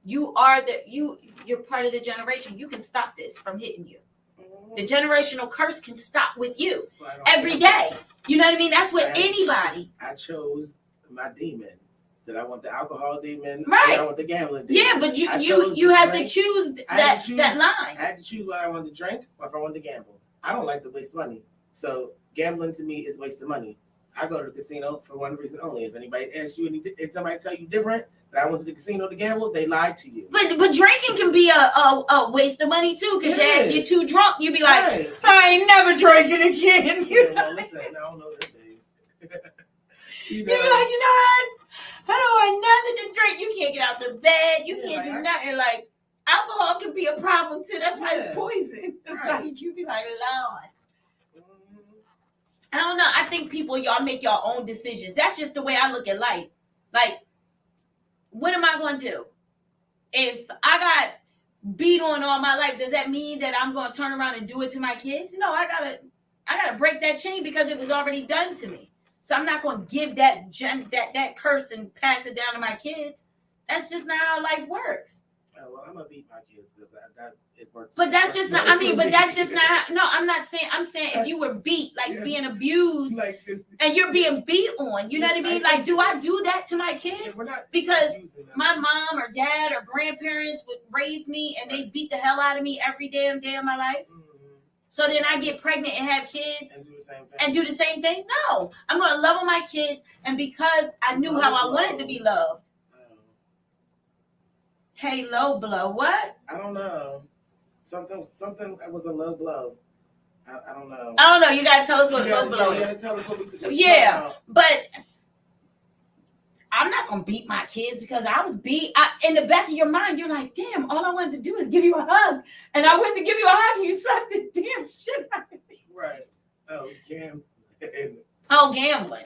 You're part of the generation. You can stop this from hitting you. The generational curse can stop with you every day. You know what I mean? That's with anybody. I chose my demon. That I want the alcohol demon. Right. I want the gambling demon. Yeah, but you have to choose that line. I had to choose whether I wanted to drink or if I wanted to gamble. I don't like to waste money. So gambling to me is wasting money. I go to the casino for one reason only. If anybody asks you if somebody tell you different, that I went to the casino to gamble, they lied to you. But drinking can be a waste of money too, because as you're too drunk, you be like, hey, I ain't never drinking again. Listen, I don't know those days. You're like, you know what? I don't want nothing to drink. You can't get out the bed. You can't do nothing. Like, alcohol can be a problem too. That's why it's poison. Right. Like, you be like, Lord. I don't know. I think y'all make your own decisions. That's just the way I look at life. Like, what am I going to do? If I got beat on all my life, does that mean that I'm going to turn around and do it to my kids? No, I gotta break that chain because it was already done to me. So I'm not going to give that curse and pass it down to my kids. That's just not how life works. Well, I'm gonna beat my kids because works. But that's just not. I mean, but that's just not. No, I'm not saying. I'm saying if you were beat, like being abused, like, and you're being beat on, you know what I mean? Like, do I do that to my kids? Because my mom or dad or grandparents would raise me, and they beat the hell out of me every damn day of my life. So then I get pregnant and have kids and do the same thing. No, I'm going to love on my kids, and because I knew how I wanted to be loved. Hey, low blow. What? I don't know. Something was a low blow. I don't know. I don't know. You gotta tell us what low blow is. You gotta tell us what we but I'm not gonna beat my kids because I was beat. In the back of your mind, you're like, damn, all I wanted to do is give you a hug. And I went to give you a hug and you slapped the damn shit out of me. Right. Oh, gambling. Gambling.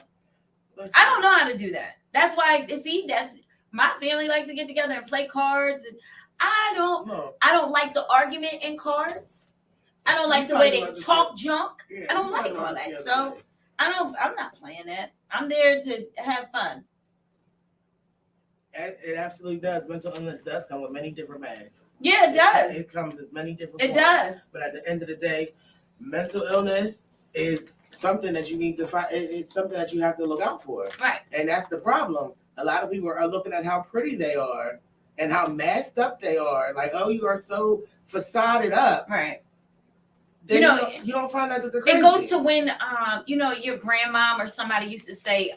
I don't know how to do that. That's why, see, that's my family likes to get together and play cards. And I don't like the argument in cards. I don't like the way they talk junk. I don't like all that. So I'm not playing that. I'm there to have fun. It absolutely does. Mental illness does come with many different masks. Yeah, it does. It comes with many different forms. It does. But at the end of the day, mental illness is something that you need to find. It's something that you have to look out for. Right. And that's the problem. A lot of people are looking at how pretty they are and how masked up they are. Like, oh, you are so facaded up. Right. Then you don't find out that they're crazy. It goes to when your grandmom or somebody used to say,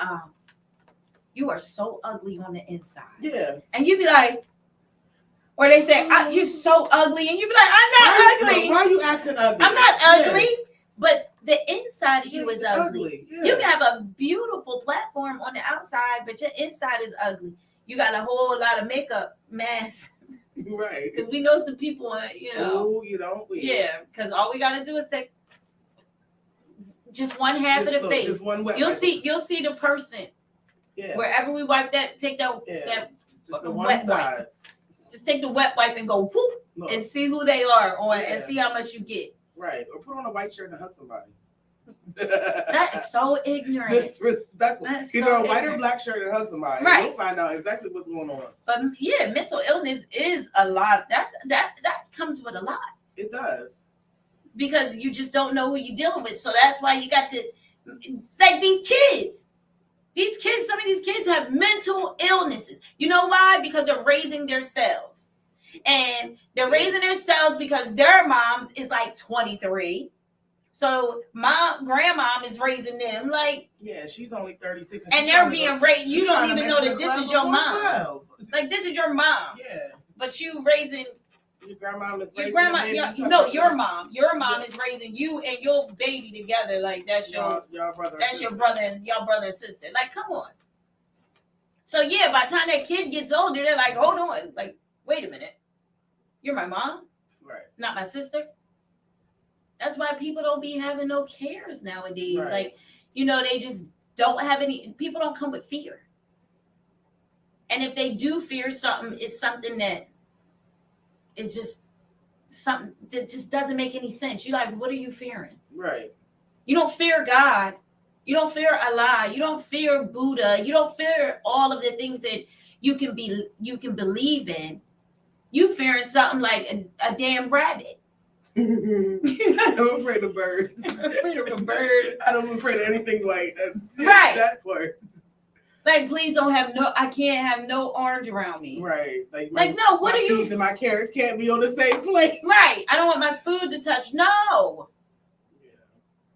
you are so ugly on the inside. Yeah. And you'd be like, or they say, you're so ugly. And you'd be like, I'm not ugly. Why are you acting ugly? I'm not ugly. But the inside of you is ugly. Yeah. You can have a beautiful platform on the outside, but your inside is ugly. You got a whole lot of makeup mask. Right. Because we know some people, Oh, you don't. Yeah, because all we got to do is take just one half of the face. Just one wet you'll see the person. Yeah. Wherever we wipe that, take that just the one wet side. wipe. Just take the wet wipe and go whoop and see who they are on and see how much you get. Right. Or put on a white shirt and hug somebody. That is so ignorant. Disrespectful. Either a white or black shirt and hug somebody. Right. You'll find out exactly what's going on. But yeah, mental illness is a lot. That comes with a lot. It does. Because you just don't know who you're dealing with. So that's why you got to, like these kids. Some of these kids have mental illnesses. You know why? Because they're raising their selves. And they're raising their selves because their moms is like 23. So my grandmom is raising them like. Yeah, she's only 36. And they're being raised. You don't even know that this is your mom. Like this is your mom. Yeah. But you raising. Your grandma is raising your mom. Your mom is raising you and your baby together. Like that's your brother. That's your brother and your brother and sister. Like, come on. So yeah, by the time that kid gets older, they're like, hold on, like, wait a minute. You're my mom? Right. Not my sister. That's why people don't be having no cares nowadays. Right. Like, they just don't have any. People don't come with fear. And if they do fear something, it's something that. It's just something that just doesn't make any sense. You're like, what are you fearing? Right. You don't fear God. You don't fear Allah. You don't fear Buddha. You don't fear all of the things that you can believe in. You fearing something like a damn rabbit. I'm afraid of birds. I'm afraid of a bird. I'm afraid of anything white. Right. That part. Like, please don't have I can't have no orange around me. Right. Like no, what are you? Peas and my carrots can't be on the same plate. Right. I don't want my food to touch. No. Yeah.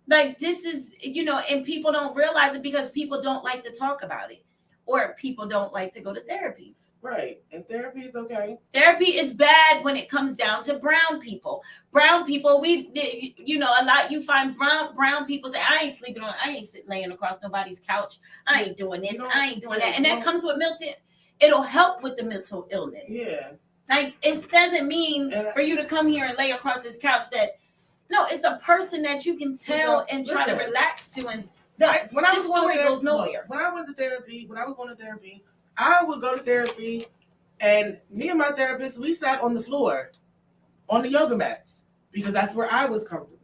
Like, this is, and people don't realize it because people don't like to talk about it. Or people don't like to go to therapy. Right. And therapy is okay. Therapy is bad when it comes down to brown people. Brown people, a lot you find brown people say, I ain't laying across nobody's couch. I ain't doing this. I ain't doing that. And that comes with mental. It'll help with the mental illness. Yeah. Like, it doesn't mean for you to come here and lay across this couch no, it's a person that you can tell and try to relax to. And this story goes nowhere. When I was going to therapy, I would go to therapy, and me and my therapist, we sat on the floor, on the yoga mats, because that's where I was comfortable.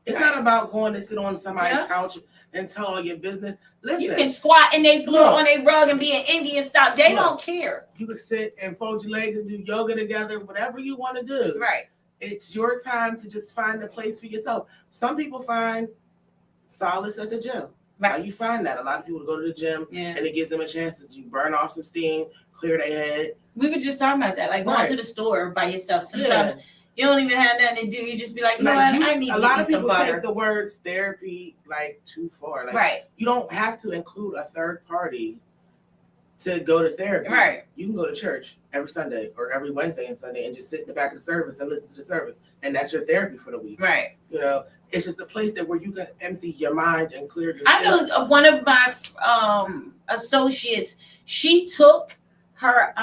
It's not about going to sit on somebody's couch and tell all your business. Listen, you can squat in their floor on their rug and be an Indian style. They don't care. You can sit and fold your legs and do yoga together, whatever you want to do. Right. It's your time to just find a place for yourself. Some people find solace at the gym. Right. You find that a lot of people go to the gym Yeah. and it gives them a chance to burn off some steam, clear their head. We were just talking about that, like going Right. to the store by yourself. Sometimes you don't even have nothing to do. You just be like, you know Like, what? I need a to lot get of me some people butter. take the words therapy like too far. Like, Right. you don't have to include a third party to go to therapy. Right. You can go to church every Sunday or every Wednesday and Sunday and just sit in the back of the service and listen to the service, and that's your therapy for the week. Right. You know, it's just a place that where you can empty your mind and clear your. I know one of my associates. She took her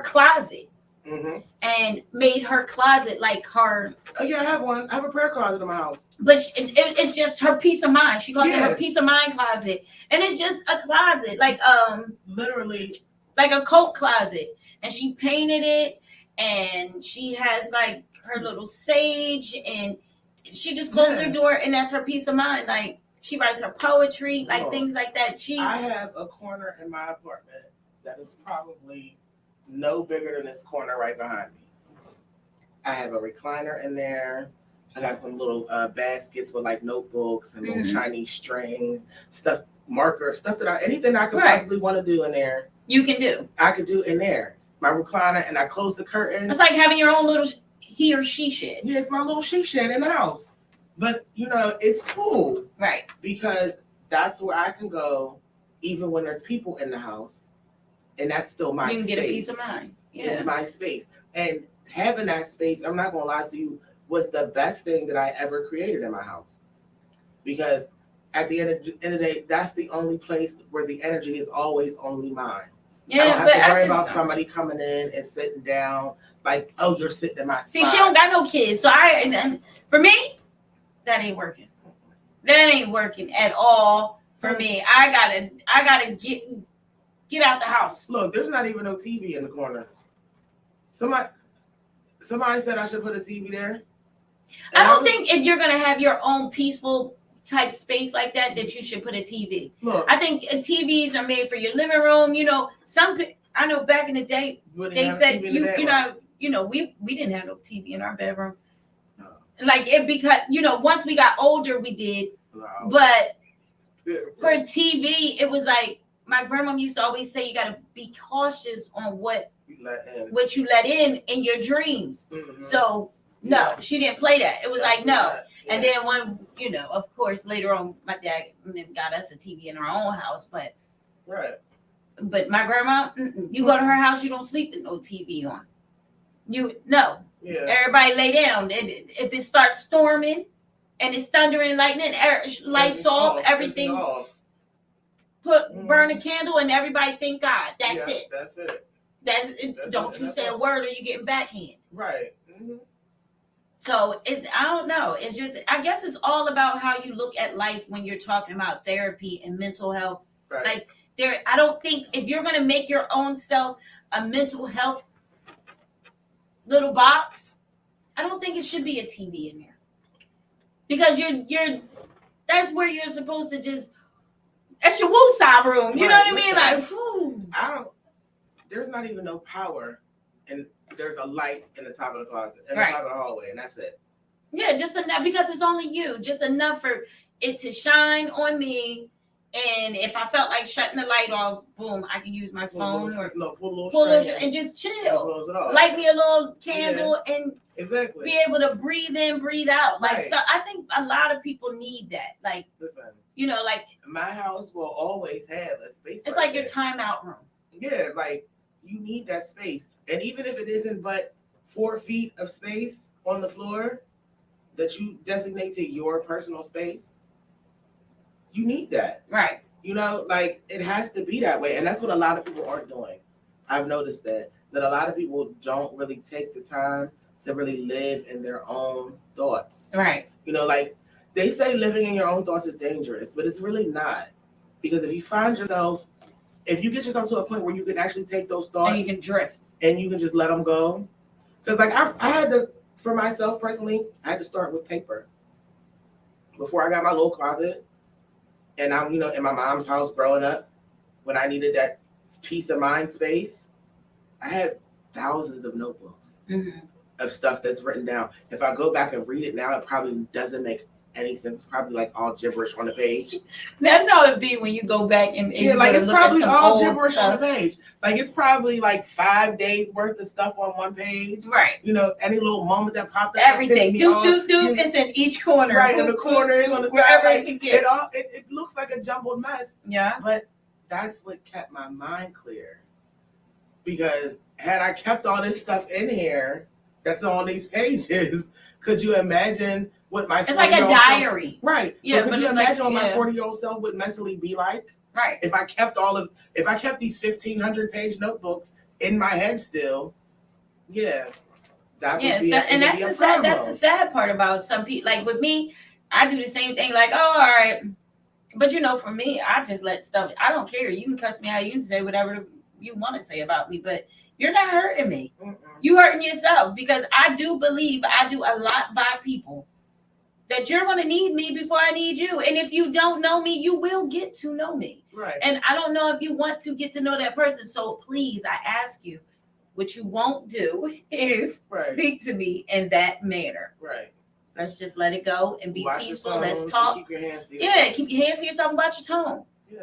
closet Mm-hmm. and made her closet like her. Oh yeah, I have one. I have a prayer closet in my house. But it's just her peace of mind. She calls it Yeah. her peace of mind closet, and it's just a closet, like Literally, like a coat closet. And she painted it, and she has like her little sage, and she just closes her door, and that's her peace of mind. Like she writes her poetry, like things like that. I have a corner in my apartment that is probably no bigger than this corner right behind me. I have a recliner in there. I got some little baskets with like notebooks and little Chinese string stuff, markers, stuff that anything I could possibly want to do in there. You can do. I could do in there. My recliner, and I close the curtains. It's like having your own little he or she shed. Yeah, it's my little she shed in the house. But you know, it's cool. Right. Because that's where I can go even when there's people in the house. And that's still my space. You can get a peace of mind. Yeah. It's my space. And having that space, I'm not going to lie to you, was the best thing that I ever created in my house. Because at the end of the day, that's the only place where the energy is always only mine. Yeah, I don't have to worry about somebody coming in and sitting down, like, oh, you're sitting in my spot. See, she don't got no kids. So and for me, that ain't working. That ain't working at all for me. I gotta get out the house. Look, there's not even no TV in the corner. Somebody said I should put a TV there. I don't think if you're gonna have your own peaceful type space like that you should put a TV. Look, I think TVs are made for your living room. You know, I know back in the day they said we didn't have no TV in our bedroom. No. Like it because once we got older we did, but for TV it was like my grandma used to always say you got to be cautious on what you let in your dreams. Mm-hmm. So no, she didn't play that. It was like no. Yeah. And then when of course later on my dad got us a TV in our own house, but but my grandma, you go to her house, you don't sleep with no TV on. Everybody lay down. If it starts storming and it's thundering, lightning, lights off, everything off. Burn a candle and everybody thank God. That's it. That's it. That's it. Don't you say a word or you getting backhand. Right. Mm-hmm. So I don't know. It's just, I guess it's all about how you look at life when you're talking about therapy and mental health. Right. Like I don't think if you're going to make your own self a mental health little box, I don't think it should be a TV in there. Because that's where you're supposed to just, that's your woosah room. You know what I mean? Like, whew. There's not even no power, and there's a light in the top of the closet, in the top of the hallway, and that's it. Yeah, just enough, because it's only you. Just enough for it to shine on me. And if I felt like shutting the light off, boom, I can use my phone pull and just chill. Light me a little candle and be able to breathe in, breathe out. Like, so I think a lot of people need that. Like, listen, like my house will always have a space. It's like your timeout room. Yeah, like you need that space. And even if it isn't but 4 feet of space on the floor that you designate to your personal space, you need that. Right. Like it has to be that way. And that's what a lot of people aren't doing. I've noticed that a lot of people don't really take the time to really live in their own thoughts. Right. Like they say living in your own thoughts is dangerous, but it's really not. Because if you get yourself to a point where you can actually take those thoughts and you can drift and you can just let them go. Because like I had to, for myself personally, I had to start with paper. Before I got my little closet, and I'm, in my mom's house growing up, when I needed that peace of mind space, I had thousands of notebooks. Mm-hmm. of stuff that's written down. If I go back and read it now, it probably doesn't make any sense. It's probably like all gibberish on the page. That's how it be when you go back and Yeah, you like gotta it's look at probably some all old gibberish on stuff. the page. Like it's probably like 5 days worth of stuff on one page. Right. You know, any little moment that popped up. that Everything. pissed me off, It's in each corner. right in the corners on the side. Wherever Like, it can get. it looks like a jumbled mess. Yeah. But that's what kept my mind clear. Because had I kept all this stuff in here that's on these pages, could you imagine what my It's like a diary. Right. Yeah, But could but you it's imagine like, what my yeah. 40-year-old self would mentally be like? Right. If I kept these 1,500 page notebooks in my head still, that would be and that's the sad. That's the sad part about some people. Like with me, I do the same thing. Like, oh, all right, but you know, for me, I just let stuff. I don't care. You can cuss me out. You can say whatever you want to say about me, but you're not hurting me. You hurting yourself, because I do believe I do a lot by people. That you're going to need me before I need you. And if you don't know me, you will get to know me. Right. And I don't know if you want to get to know that person. So please, I ask you, what you won't do is speak to me in that manner. Right. Let's just let it go and be Watch peaceful. Let's talk. Keep your hands to yourself. Keep your hands to yourself about your tone. Yeah.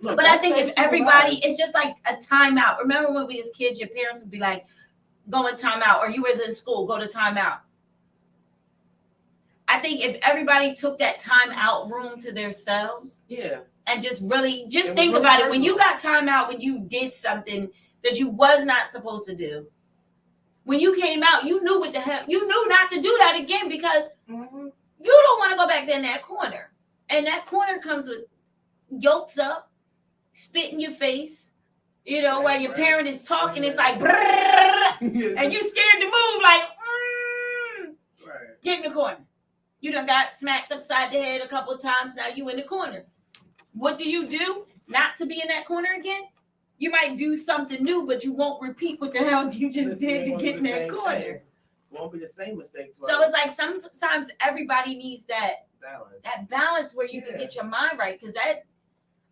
Look, but I think if everybody, it's just like a timeout. Remember when we as kids, your parents would be like, go in timeout, or you was in school, go to timeout. I think if everybody took that time out room to themselves, and just really think about it. When you got time out, when you did something that you was not supposed to do, when you came out, you knew what the hell, you knew not to do that again, because you don't want to go back there in that corner. And that corner comes with yolks up, spit in your face, you know, while your parent is talking, it's like, and you scared to move, like, get in the corner. You done got smacked upside the head a couple of times. Now you in the corner. What do you do not to be in that corner again? You might do something new, but you won't repeat what the hell you just did to get in that corner. Won't be the same mistakes. So it's like sometimes everybody needs that balance where you can get your mind right. Because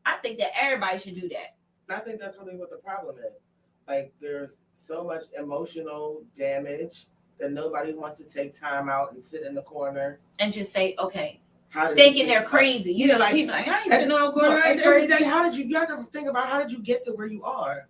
I think that everybody should do that. I think that's really what the problem is. Like there's so much emotional damage that nobody wants to take time out and sit in the corner and just say, okay, thinking they're crazy. You know, like people like, I ain't sitting on a corner. At the end of the day, you have to think about how did you get to where you are?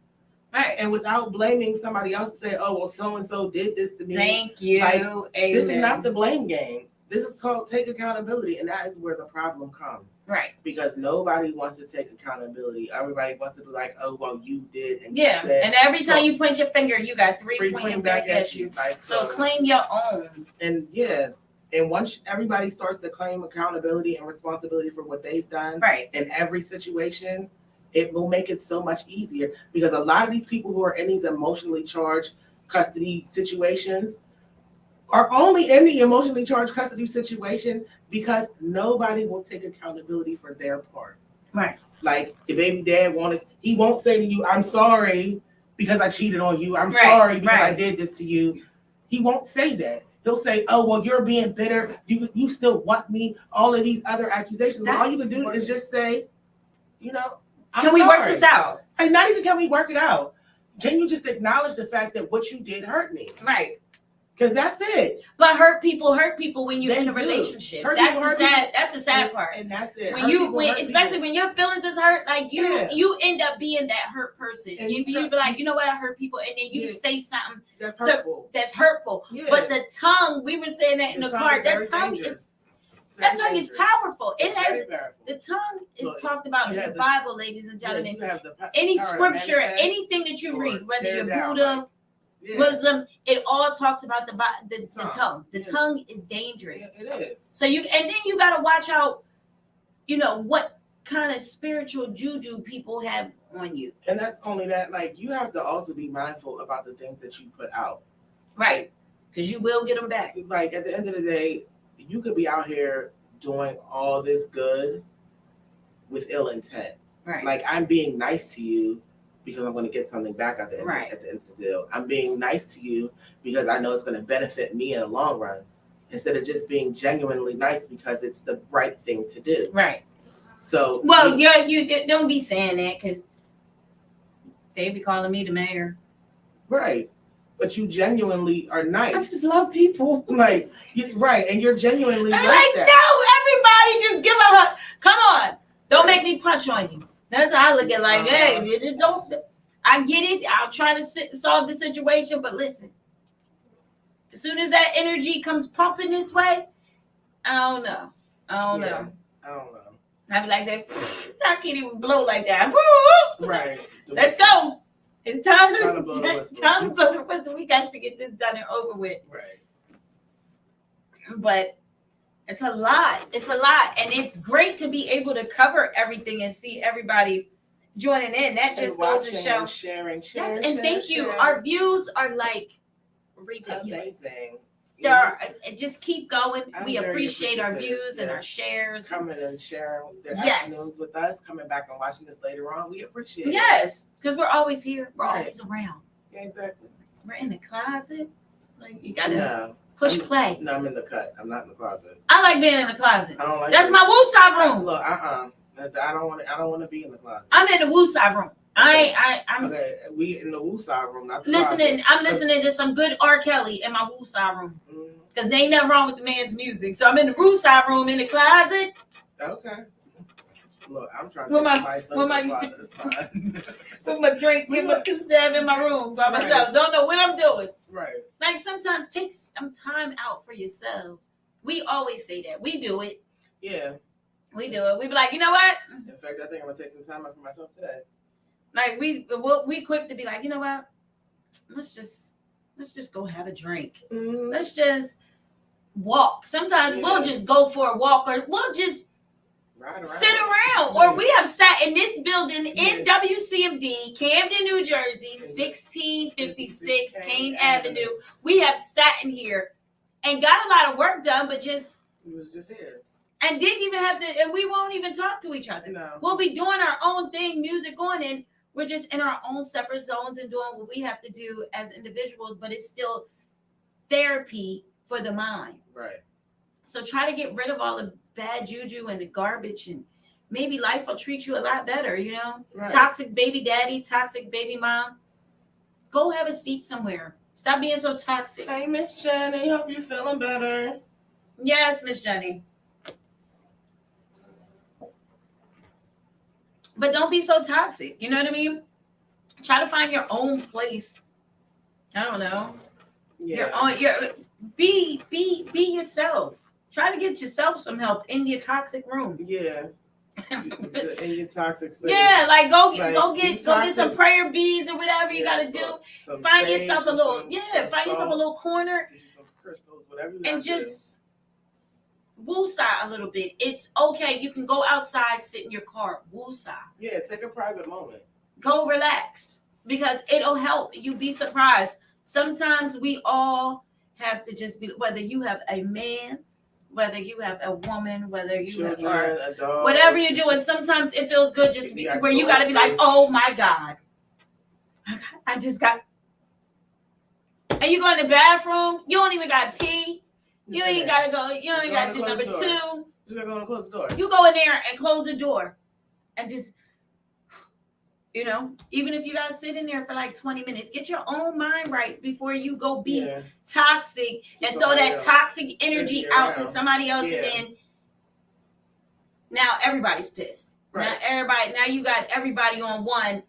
Right. And without blaming somebody else, say, oh, well, so and so did this to me. Thank you. Like, this is not the blame game. This is called take accountability, and that is where the problem comes. Right. Because nobody wants to take accountability. Everybody wants to be like, oh, well, you did. And you said, and every time you point your finger, you got three pointing back at you. Like, so claim your own. And and once everybody starts to claim accountability and responsibility for what they've done in every situation, it will make it so much easier. Because a lot of these people who are in these emotionally charged custody situations are only in the emotionally charged custody situation because nobody will take accountability for their part. Right. Like your baby dad he won't say to you, I'm sorry because I cheated on you. I'm sorry because I did this to you. He won't say that. He'll say, oh, well, you're being bitter. You still want me. All of these other accusations. All you can do is just say, you know, can we work this out? And not even can we work it out. Can you just acknowledge the fact that what you did hurt me? Right. Because that's it. But hurt people when you're in a relationship. That's the sad part. And that's it. Especially when your feelings is hurt, like you end up being that hurt person. And you be like, you know what, I hurt people, and then you say something that's hurtful. Yeah. But the tongue, we were saying that in the car, that tongue is powerful. The tongue is talked about in the Bible, ladies and gentlemen. Any scripture, anything that you read, whether you're Buddha, Muslim, it all talks about the tongue. The tongue is dangerous. Yeah, it is. So then you got to watch out, you know, what kind of spiritual juju people have on you. And not only that, like you have to also be mindful about the things that you put out. Right. Because you will get them back. Like at the end of the day, you could be out here doing all this good with ill intent. Right. Like I'm being nice to you because I'm going to get something back at the end of the deal. I'm being nice to you because I know it's going to benefit me in the long run, instead of just being genuinely nice because it's the right thing to do. Right. So you don't be saying that because they be calling me the mayor. Right. but you genuinely are I nice. just love people. Like, right, and you're genuinely I'm like like, that. no, everybody just give a hug. Come on. Don't make me punch on you. That's how I look at it. Like, hey, you just don't. I get it. I'll try to solve the situation, but listen. As soon as that energy comes pumping this way, I don't know. I don't know. I be like that. I can't even blow like that. Right. Let's go. It's time to blow the to whistle. time to blow the whistle. We got to get this done and over with. Right. But it's a lot. It's a lot. And it's great to be able to cover everything and see everybody joining in. That just goes to show. Sharing. Yes, and thank you. Our views are like ridiculous. Amazing. Just keep going. I'm We very appreciate our appreciative, views and yes. our shares. Coming and sharing their Yes. afternoons with us, coming back and watching this later on. We appreciate it. Yes, because we're always here. We're Right. always around. Yeah, exactly. We're in the closet. Like you gotta No, push play. no, I'm in the cut. I'm not in the closet. I like being in the closet. I don't like That's it. my woosah room. Look, I don't want to. I don't want to be in the closet. I'm in the woosah room. I'm Okay, we in the woosah room, not the listening. closet. I'm listening to some good R. Kelly in my woosah room. Mm, Because there ain't nothing wrong with the man's music. So I'm in the woosah room in the closet. okay. Look, I'm trying Where to my- take my son where to my- the closet. It's fine. With my drink, give my 2-step in my room by Right. myself. Don't know what I'm doing. Right. Like sometimes take some time out for yourselves. We always say that. We do it. Yeah. We do it. We be like, you know what? In fact, I think I'm gonna take some time out for myself today. Like we quick to be like, you know what? Let's just go have a drink. Mm, Let's just walk. Sometimes we'll Yeah. just go for a walk, or we'll just ride around. sit around. Yeah. Or we have sat in this building in Yeah. WCMD, Camden, New Jersey, 1656 Kane Avenue. We have sat in here and got a lot of work done, but just He was just here. and didn't even have to, and we won't even talk to each other. No. We'll be doing our own thing, music going, and we're just in our own separate zones and doing what we have to do as individuals, but it's still therapy for the mind. Right. So try to get rid of all the bad juju and the garbage, and maybe life will treat you a lot better, you know? Right. Toxic baby daddy, toxic baby mom. Go have a seat somewhere. Stop being so toxic. Hey, Miss Jenny. Hope you're feeling better. Yes, Miss Jenny. But don't be so toxic. You know what I mean? Try to find your own place. I don't know. Yeah. Be yourself. Try to get yourself some help in your toxic room. Yeah. In your toxic space. Yeah, like go Like, get some prayer beads or whatever you gotta do. Some Find sage yourself a and little some find yourself a salt, little corner get you some crystals, whatever you and gotta do. just woosah a little bit. It's okay. You can go outside, sit in your car, woosah. Yeah, take a private moment. Go relax because it'll help. You'd be surprised. Sometimes we all have to just be, whether you have a man, whether you have a woman, whether you have Children, adults. whatever you're doing, sometimes it feels good just to be where you got to be like, oh my God, I just got, and you go in the bathroom, you don't even got to pee. You ain't got to go, you ain't got to do number 2. You gotta go and close the door. You go in there and close the door and just, you know, even if you got to sit in there for like 20 minutes, get your own mind right before you go be Yeah. toxic and throw Somebody that else. toxic energy Yeah. out to somebody else. Yeah. And then now everybody's pissed. Right. Now you got everybody on one.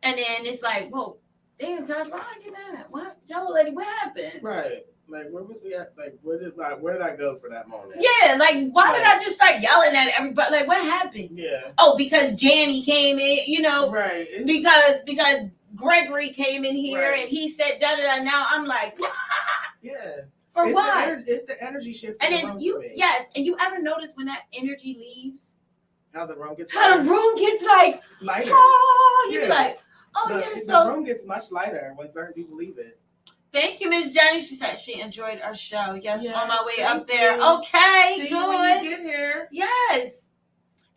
And then it's like, whoa, damn, Josh, why I get that? What? Joe lady, what happened? Right. Like where was we at? Like where did I go for that moment? Yeah, like why did I just start yelling at everybody? Like what happened? Yeah. Oh, because Janny came in, you know, Right. because Gregory came in here Right. and he said da da da. Now I'm like, Yeah. for It's what? It's the energy shift. And in the it's room you, for me. yes. And you ever notice when that energy leaves, How the room gets how the room gets like, lighter. oh, you're Yeah. like, oh the, yeah. the So room gets much lighter when certain people leave it. thank you, Miss Jenny. She said she enjoyed our show. Yes, on my way Yes, up thank there. you. Okay, See you when good. you get here. Yes,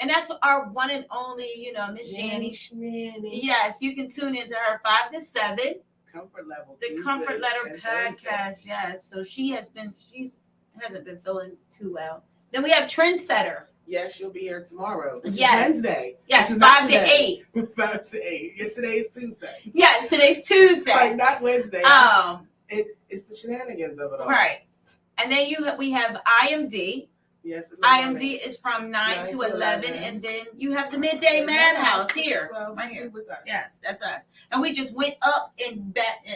and that's our one and only, you know, Miss Janny. Schmanny. Yes, you can tune into her 5 to 7. Comfort Level. The Tuesday Comfort Letter and podcast, Thursday. yes. So she hasn't been feeling too well. Then we have Trendsetter. Yes, you'll be here tomorrow. Which Yes. is Wednesday. Yes, Which is not 5 to today. 8. 5 to 8. Yeah, today's Tuesday. Yes, today's Tuesday. Like not Wednesday. It's the shenanigans of it all. Right. And then we have IMD. Yes. IMD is from 9 to 11, and then you have the Midday Madhouse here, right here. With us. Yes, that's us. And we just went up and back.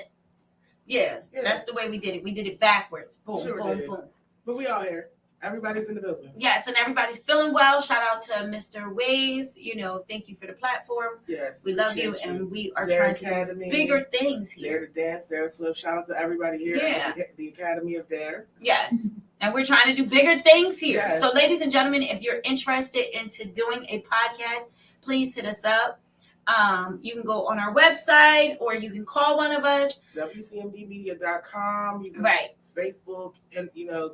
Yeah, that's the way we did it. We did it backwards. Boom, Sure boom, did. boom. But we all here. Everybody's in the building. Yes, and everybody's feeling well. Shout out to Mr. Ways. Thank you for the platform. Yes. We love you, and we are Dare trying Academy, to do bigger things here. Dare to Dance, Dare to Flip. Shout out to everybody here at the Academy of Dare. Yes. And we're trying to do bigger things here. Yes. So, ladies and gentlemen, if you're interested into doing a podcast, please hit us up. You can go on our website or you can call one of us. WCMDmedia.com. You can Right. Facebook and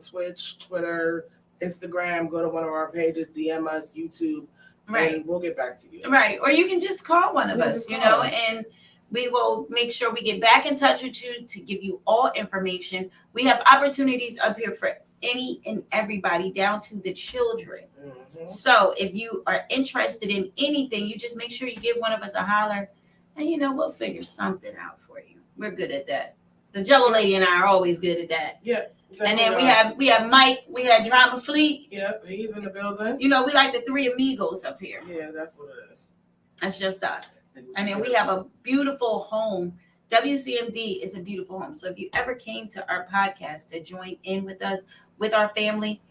Twitch, Twitter, Instagram. Go to one of our pages, DM us, YouTube, Right. and we'll get back to you. Right. Or you can just call one of us, and we will make sure we get back in touch with you to give you all information. We have opportunities up here for any and everybody, down to the children. Mm-hmm. So if you are interested in anything, you just make sure you give one of us a holler, and we'll figure something out for you. We're good at that. The Jello Lady and I are always good at that. Yeah. And then we have Mike. We had Drama Fleet. Yep, he's in the building. We like the three amigos up here. Yeah, that's what it is. That's just us. And then we have a beautiful home. WCMD is a beautiful home. So if you ever came to our podcast to join in with us, with our family,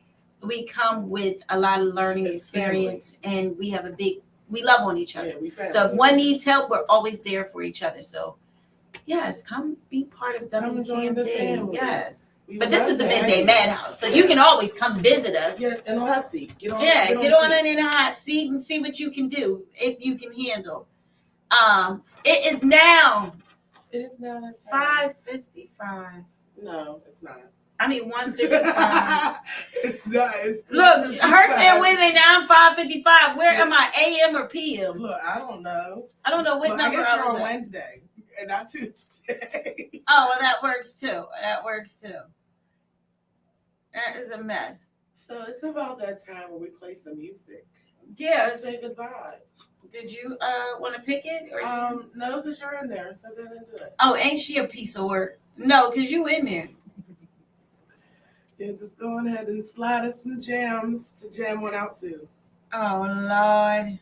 we come with a lot of learning experience, and we love on each other. Yeah, so if one needs help, we're always there for each other. So yes, come be part of WCMD. Yes. But this is a Midday Madhouse, so you can always come visit us. Yeah, in a hot seat. Get on in a hot seat and see what you can do, if you can handle. It is now. It is now. 5:55. No, it's not. I mean 1:55. It's not. Look, her saying Wednesday now. I'm 5:55. Where am I? AM or PM? Look, I don't know. I don't know what number I guess I you're was on at. Wednesday and not Tuesday. Oh, well, that works too. That is a mess. So it's about that time where we play some music. Yes. Say goodbye. Did you want to pick it? Or no, because you're in there, so go ahead and do it. Oh, ain't she a piece of work? No, because you in there. Yeah, just go ahead and slide us some jams to jam one out to. Oh, Lord.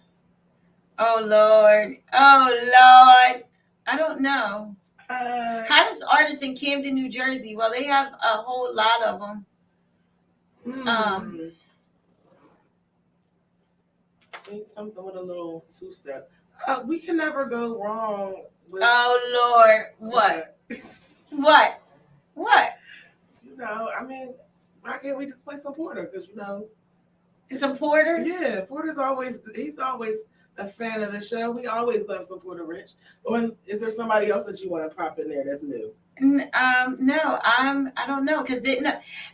Oh, Lord. Oh, Lord. I don't know. Hottest artist in Camden, New Jersey. Well, they have a whole lot of them. Need something with a little two-step. We can never go wrong with... Oh, Lord. What? What? I mean, why can't we just play some Porter? Because, Some Porter? Yeah, Porter's he's always a fan of the show. We always love some Porter Rich. Is there somebody else that you want to pop in there that's new? No, I don't know, because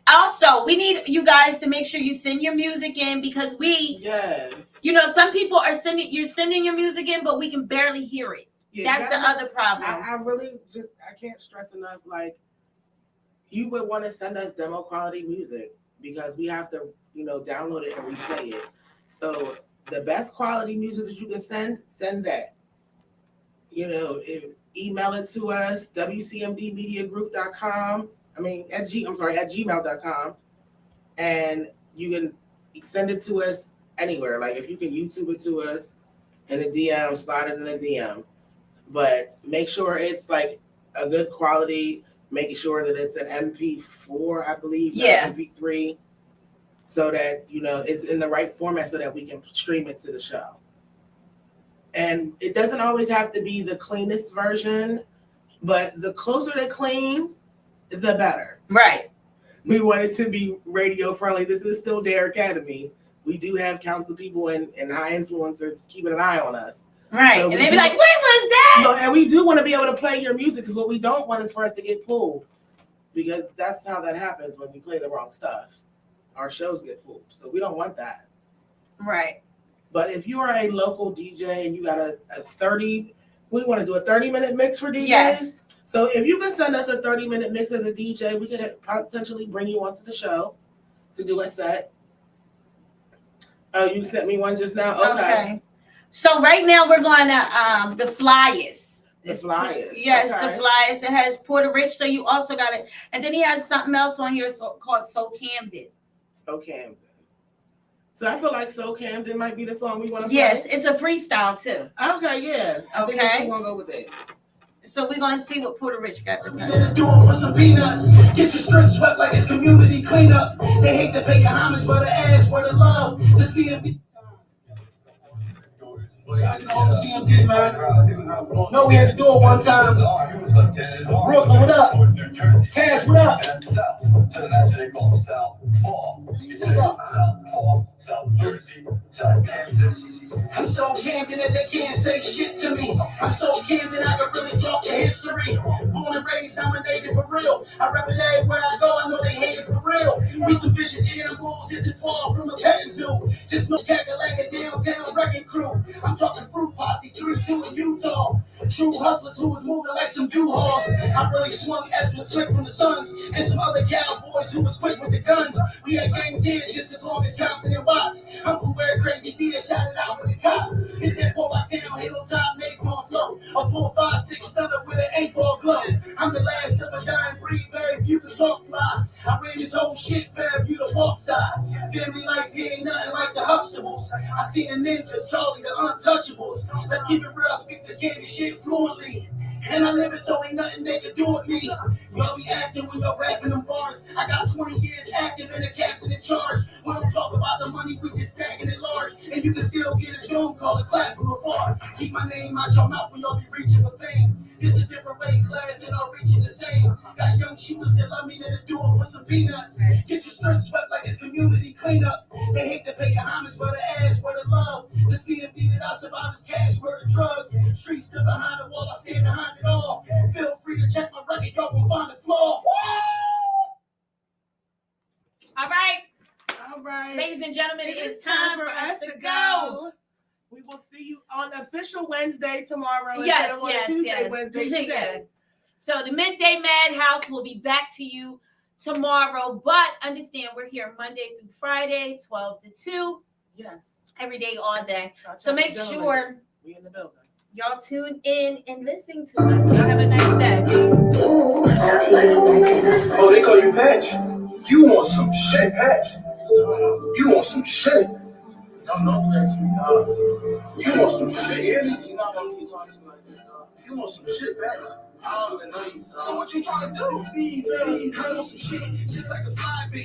also we need you guys to make sure you send your music in, because yes, some people are sending your music in, but we can barely hear it. Yeah, that's the other problem. I really I can't stress enough. Like, you would want to send us demo quality music, because we have to download it and replay it. So the best quality music that you can send that. Email it to us, WCMDmediagroup.com. At gmail.com. And you can send it to us anywhere. Like, if you can YouTube it to us in a DM, slide it in a DM. But make sure it's like a good quality, making sure that it's an MP4, I believe, not MP3, so that, it's in the right format so that we can stream it to the show. And it doesn't always have to be the cleanest version, but the closer to clean, the better. Right. We want it to be radio friendly. This is still Dare Academy. We do have council people and high influencers keeping an eye on us. Right. So and they be like, when was that? And we do want to be able to play your music, because what we don't want is for us to get pulled, because that's how that happens when we play the wrong stuff. Our shows get pulled. So we don't want that. Right. But if you are a local DJ and you got a 30, we want to do a 30-minute mix for DJs. Yes. So if you can send us a 30-minute mix as a DJ, we could potentially bring you onto the show to do a set. Oh, you sent me one just now? Okay. So right now we're going to the Flyers. The Flyers. Yes, Okay. the Flyers. It has Porter Rich, so you also got it. And then he has something else on here called So Camden. So Camden. So I feel like So Camden might be the song we want to play. Yes, it's a freestyle too. Okay, yeah. I think Okay. we're going to go with it. So we're going to see what Porter Rich got to tell you. They're doing for some peanuts. Get your street swept like it's community cleanup. They hate to pay your homage, but the ass for the love. The CMD. CMD, man. No, we had to do it one time. Brooklyn, what up? Cash, what up? South Jersey, South Camden. I'm so Camden that they can't say shit to me. I'm so Camden I can really talk to history. Born and raised, I'm a native for real. I rep it everywhere I go, I know they hate it for real. We some vicious animals, this is far from a petting zoo. Since no Cadillac a downtown wrecking crew. I'm talking fruit posse, 3-2 in Utah. True hustlers who was moving like some U-Hauls. I really swung S was slick from the Suns. And some other cowboys who was quick with the guns. We had gangs here just as long as Compton and Watts. I'm from where Crazy D shot it out with the cops. It's that Port Town, hilltop, Napalm flow. A 4.56 stunner with an 8-ball glow. I'm the last of a dying breed, very few can talk fly. I ran this whole shit, very few to walk side. Family life here ain't nothing like the Huxtables. I seen the ninjas, Charlie, the untouchables. Let's keep it real, speak this candy shit fluently. And I live it so ain't nothing they can do with me. Y'all be acting when y'all rapping them bars. I got 20 years active and a captain in charge. We don't talk about the money, we just stacking it large. And you can still get a dome call a clap from afar. Keep my name out your mouth when y'all be reaching for fame. It's a different weight class and all reaching the same. Got young shooters that love me that'll do it for some peanuts. Get your strength swept like it's community cleanup. They hate to pay your homage for the ass, for the love. The CMD that I survive is cash, murder, drugs. Streets still behind the wall, I stand behind it all. Feel free to check my record, y'all will find the flaw. All right, All right. ladies and gentlemen, it is time for us to go. We will see you on official Wednesday tomorrow. Yes, instead of on yes, Tuesday, yes. Wednesday Yeah. today. So the Midday Madhouse will be back to you tomorrow, but understand we're here Monday through Friday, 12 to 2, Yes. every day, all day. Shout out So to make the gentlemen. sure We in the building. y'all tune in and listen to us. Y'all have a nice day. Oh, they call you Patch. You want some shit, Patch. You want some shit. Don't know that You want some shit, yeah? You're not gonna keep talking to me like that, dog. You want some shit, Patch. I don't even know you. So what you trying to do? I want some shit, just like a fly bee.